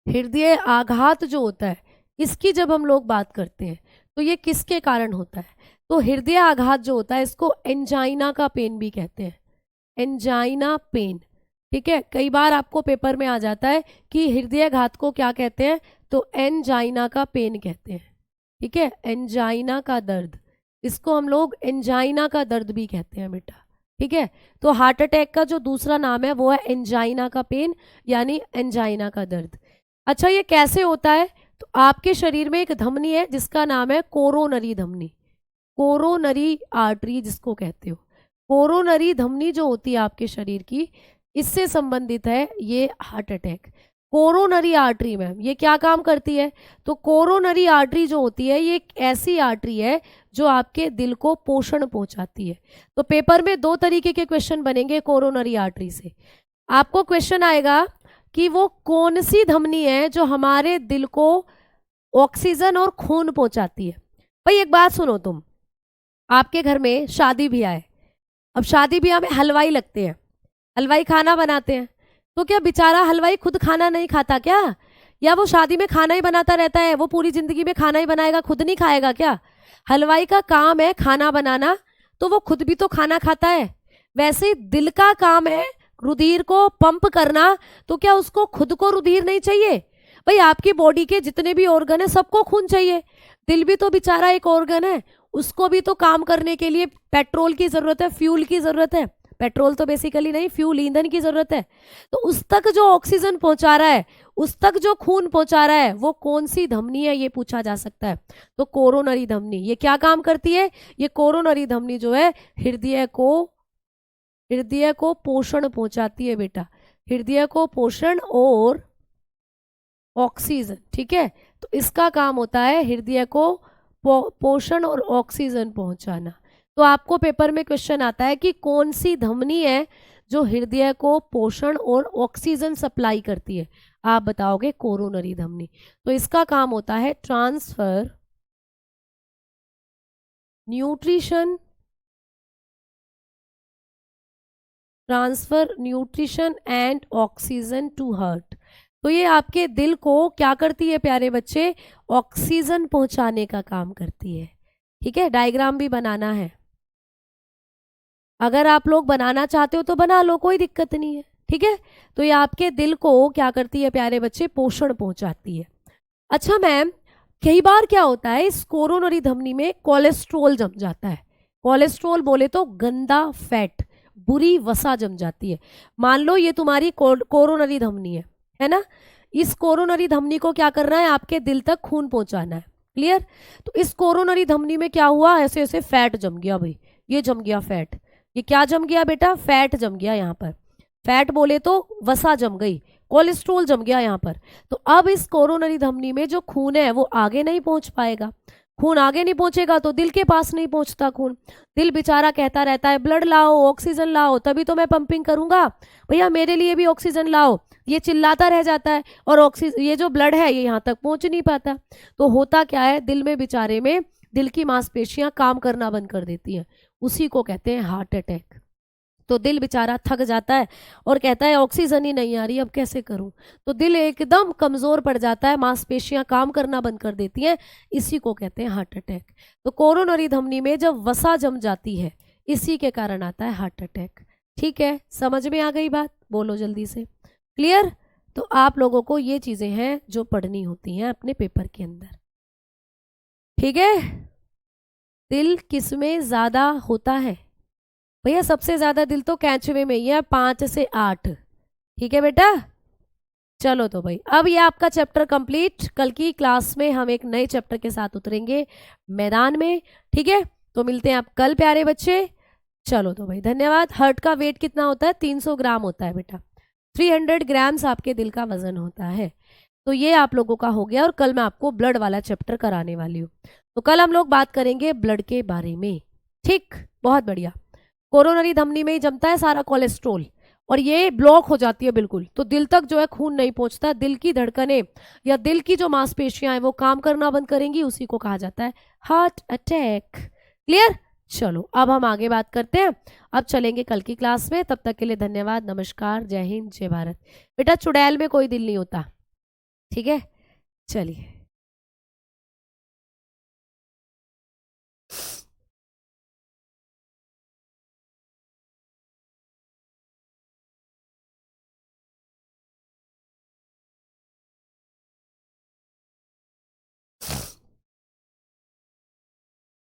हृदय आघात जो होता है इसकी जब हम लोग बात करते हैं तो ये किसके कारण होता है? तो हृदय आघात जो होता है इसको एंजाइना का पेन भी कहते हैं, एंजाइना पेन, ठीक है। कई बार आपको पेपर में आ जाता है कि हृदय घात को क्या कहते हैं, तो एंजाइना का पेन कहते हैं, ठीक है, एंजाइना का दर्द, इसको हम लोग एंजाइना का दर्द भी कहते हैं बेटा, ठीक है। तो हार्ट अटैक का जो दूसरा नाम है वो है एंजाइना का पेन, यानी एंजाइना का दर्द। अच्छा ये कैसे होता है? तो आपके शरीर में एक धमनी है जिसका नाम है कोरोनरी धमनी, कोरोनरी आर्टरी जिसको कहते हो। कोरोनरी धमनी जो होती है आपके शरीर की, इससे संबंधित है ये हार्ट अटैक। कोरोनरी आर्टरी में ये क्या काम करती है? तो कोरोनरी आर्टरी जो होती है ये एक ऐसी आर्टरी है जो आपके दिल को पोषण पहुंचाती है। तो पेपर में 2 तरीके के क्वेश्चन बनेंगे कोरोनरी आर्टरी से। आपको क्वेश्चन आएगा कि वो कौन सी धमनी है जो हमारे दिल को ऑक्सीजन और खून पहुंचाती है। भाई एक बात सुनो, तुम आपके घर में शादी ब्याह है, अब शादी ब्याह में हलवाई लगते हैं, हलवाई खाना बनाते हैं, तो क्या बेचारा हलवाई खुद खाना नहीं खाता क्या? या वो शादी में खाना ही बनाता रहता है, वो पूरी जिंदगी में खाना ही बनाएगा, खुद नहीं खाएगा क्या? हलवाई का काम है खाना बनाना, तो वो खुद भी तो खाना खाता है। वैसे ही दिल का काम है रुधिर को पंप करना, तो क्या उसको खुद को रुधिर नहीं चाहिए? भाई आपकी बॉडी के जितने भी ऑर्गन है सबको खून चाहिए, दिल भी तो बेचारा एक ऑर्गन है, उसको भी तो काम करने के लिए पेट्रोल की जरूरत है, फ्यूल की जरूरत है, पेट्रोल तो बेसिकली नहीं, फ्यूल ईंधन की जरूरत है। तो उस तक जो ऑक्सीजन पहुंचा रहा है, उस तक जो खून पहुंचा रहा है, वो कौन सी धमनी है ये पूछा जा सकता है। तो कोरोनरी धमनी ये क्या काम करती है? ये कोरोनरी धमनी जो है हृदय को पोषण पहुंचाती है बेटा, हृदय को पोषण और ऑक्सीजन, ठीक है। तो इसका काम होता है हृदय को पोषण और ऑक्सीजन पहुंचाना। तो आपको पेपर में क्वेश्चन आता है कि कौन सी धमनी है जो हृदय को पोषण और ऑक्सीजन सप्लाई करती है, आप बताओगे कोरोनरी धमनी। तो इसका काम होता है transfer nutrition and oxygen to heart. तो ये आपके दिल को क्या करती है प्यारे बच्चे? ऑक्सीजन पहुंचाने का काम करती है, ठीक है। डायग्राम भी बनाना है, अगर आप लोग बनाना चाहते हो तो बना लो, कोई दिक्कत नहीं है, ठीक है। तो ये आपके दिल को क्या करती है प्यारे बच्चे? पोषण पहुंचाती है। अच्छा मैम, कई बार क्या होता है इस कोरोनरी धमनी में कोलेस्ट्रॉल जम जाता है, कोलेस्ट्रॉल बोले तो गंदा फैट, बुरी वसा जम जाती है। मान लो ये तुम्हारी कोरोनरी धमनी है ना, इस कोरोनरी धमनी को क्या करना है, आपके दिल तक खून पहुंचाना है। क्लियर। तो इस कोरोनरी धमनी में क्या हुआ, ऐसे ऐसे फैट जम गया भाई, ये जम गया फैट। ये क्या जम गया बेटा, फैट जम गया। यहाँ पर फैट बोले तो वसा जम गई, कोलेस्ट्रोल जम गया यहाँ पर। तो अब इस कोरोनरी धमनी में जो खून है वो आगे नहीं पहुंच पाएगा। खून आगे नहीं पहुंचेगा तो दिल के पास नहीं पहुंचता खून। दिल बेचारा कहता रहता है ब्लड लाओ, ऑक्सीजन लाओ, तभी तो मैं पंपिंग करूंगा, भैया मेरे लिए भी ऑक्सीजन लाओ। ये चिल्लाता रह जाता है और ऑक्सीजन, ये जो ब्लड है ये यहाँ तक पहुंच नहीं पाता। तो होता क्या है, दिल में बेचारे में दिल की मांसपेशियां काम करना बंद कर देती हैं, उसी को कहते हैं हार्ट अटैक। तो दिल बेचारा थक जाता है और कहता है ऑक्सीजन ही नहीं आ रही, अब कैसे करूं। तो दिल एकदम कमजोर पड़ जाता है, मांसपेशियां काम करना बंद कर देती हैं, इसी को कहते हैं हार्ट अटैक। तो कोरोनरी धमनी में जब वसा जम जाती है, इसी के कारण आता है हार्ट अटैक। ठीक है, समझ में आ गई बात, बोलो जल्दी से। क्लियर। तो आप लोगों को ये चीजें हैं जो पढ़नी होती हैं अपने पेपर के अंदर। ठीक है। दिल किसमें ज्यादा होता है, भैया सबसे ज्यादा दिल तो कैंचवे में ही है, 5 से 8। ठीक है बेटा। चलो तो भाई अब ये आपका चैप्टर कंप्लीट। कल की क्लास में हम एक नए चैप्टर के साथ उतरेंगे मैदान में। ठीक है, तो मिलते हैं आप कल प्यारे बच्चे। चलो तो भाई धन्यवाद। हार्ट का वेट कितना होता है, 300 ग्राम होता है बेटा, 300 ग्राम्स आपके दिल का वजन होता है। तो ये आप लोगों का हो गया, और कल मैं आपको ब्लड वाला चैप्टर कराने वाली हूँ। तो कल हम लोग बात करेंगे ब्लड के बारे में। ठीक, बहुत बढ़िया। कोरोनरी धमनी में ही जमता है सारा कोलेस्ट्रोल, और ये ब्लॉक हो जाती है बिल्कुल, तो दिल तक जो है खून नहीं पहुंचता, दिल की धड़कनें या दिल की जो मांसपेशियां हैं वो काम करना बंद करेंगी, उसी को कहा जाता है हार्ट अटैक। क्लियर। चलो अब हम आगे बात करते हैं, अब चलेंगे कल की क्लास में। तब तक के लिए धन्यवाद, नमस्कार, जय हिंद, जय भारत। बेटा चुड़ैल में कोई दिल नहीं होता, ठीक है। चलिए।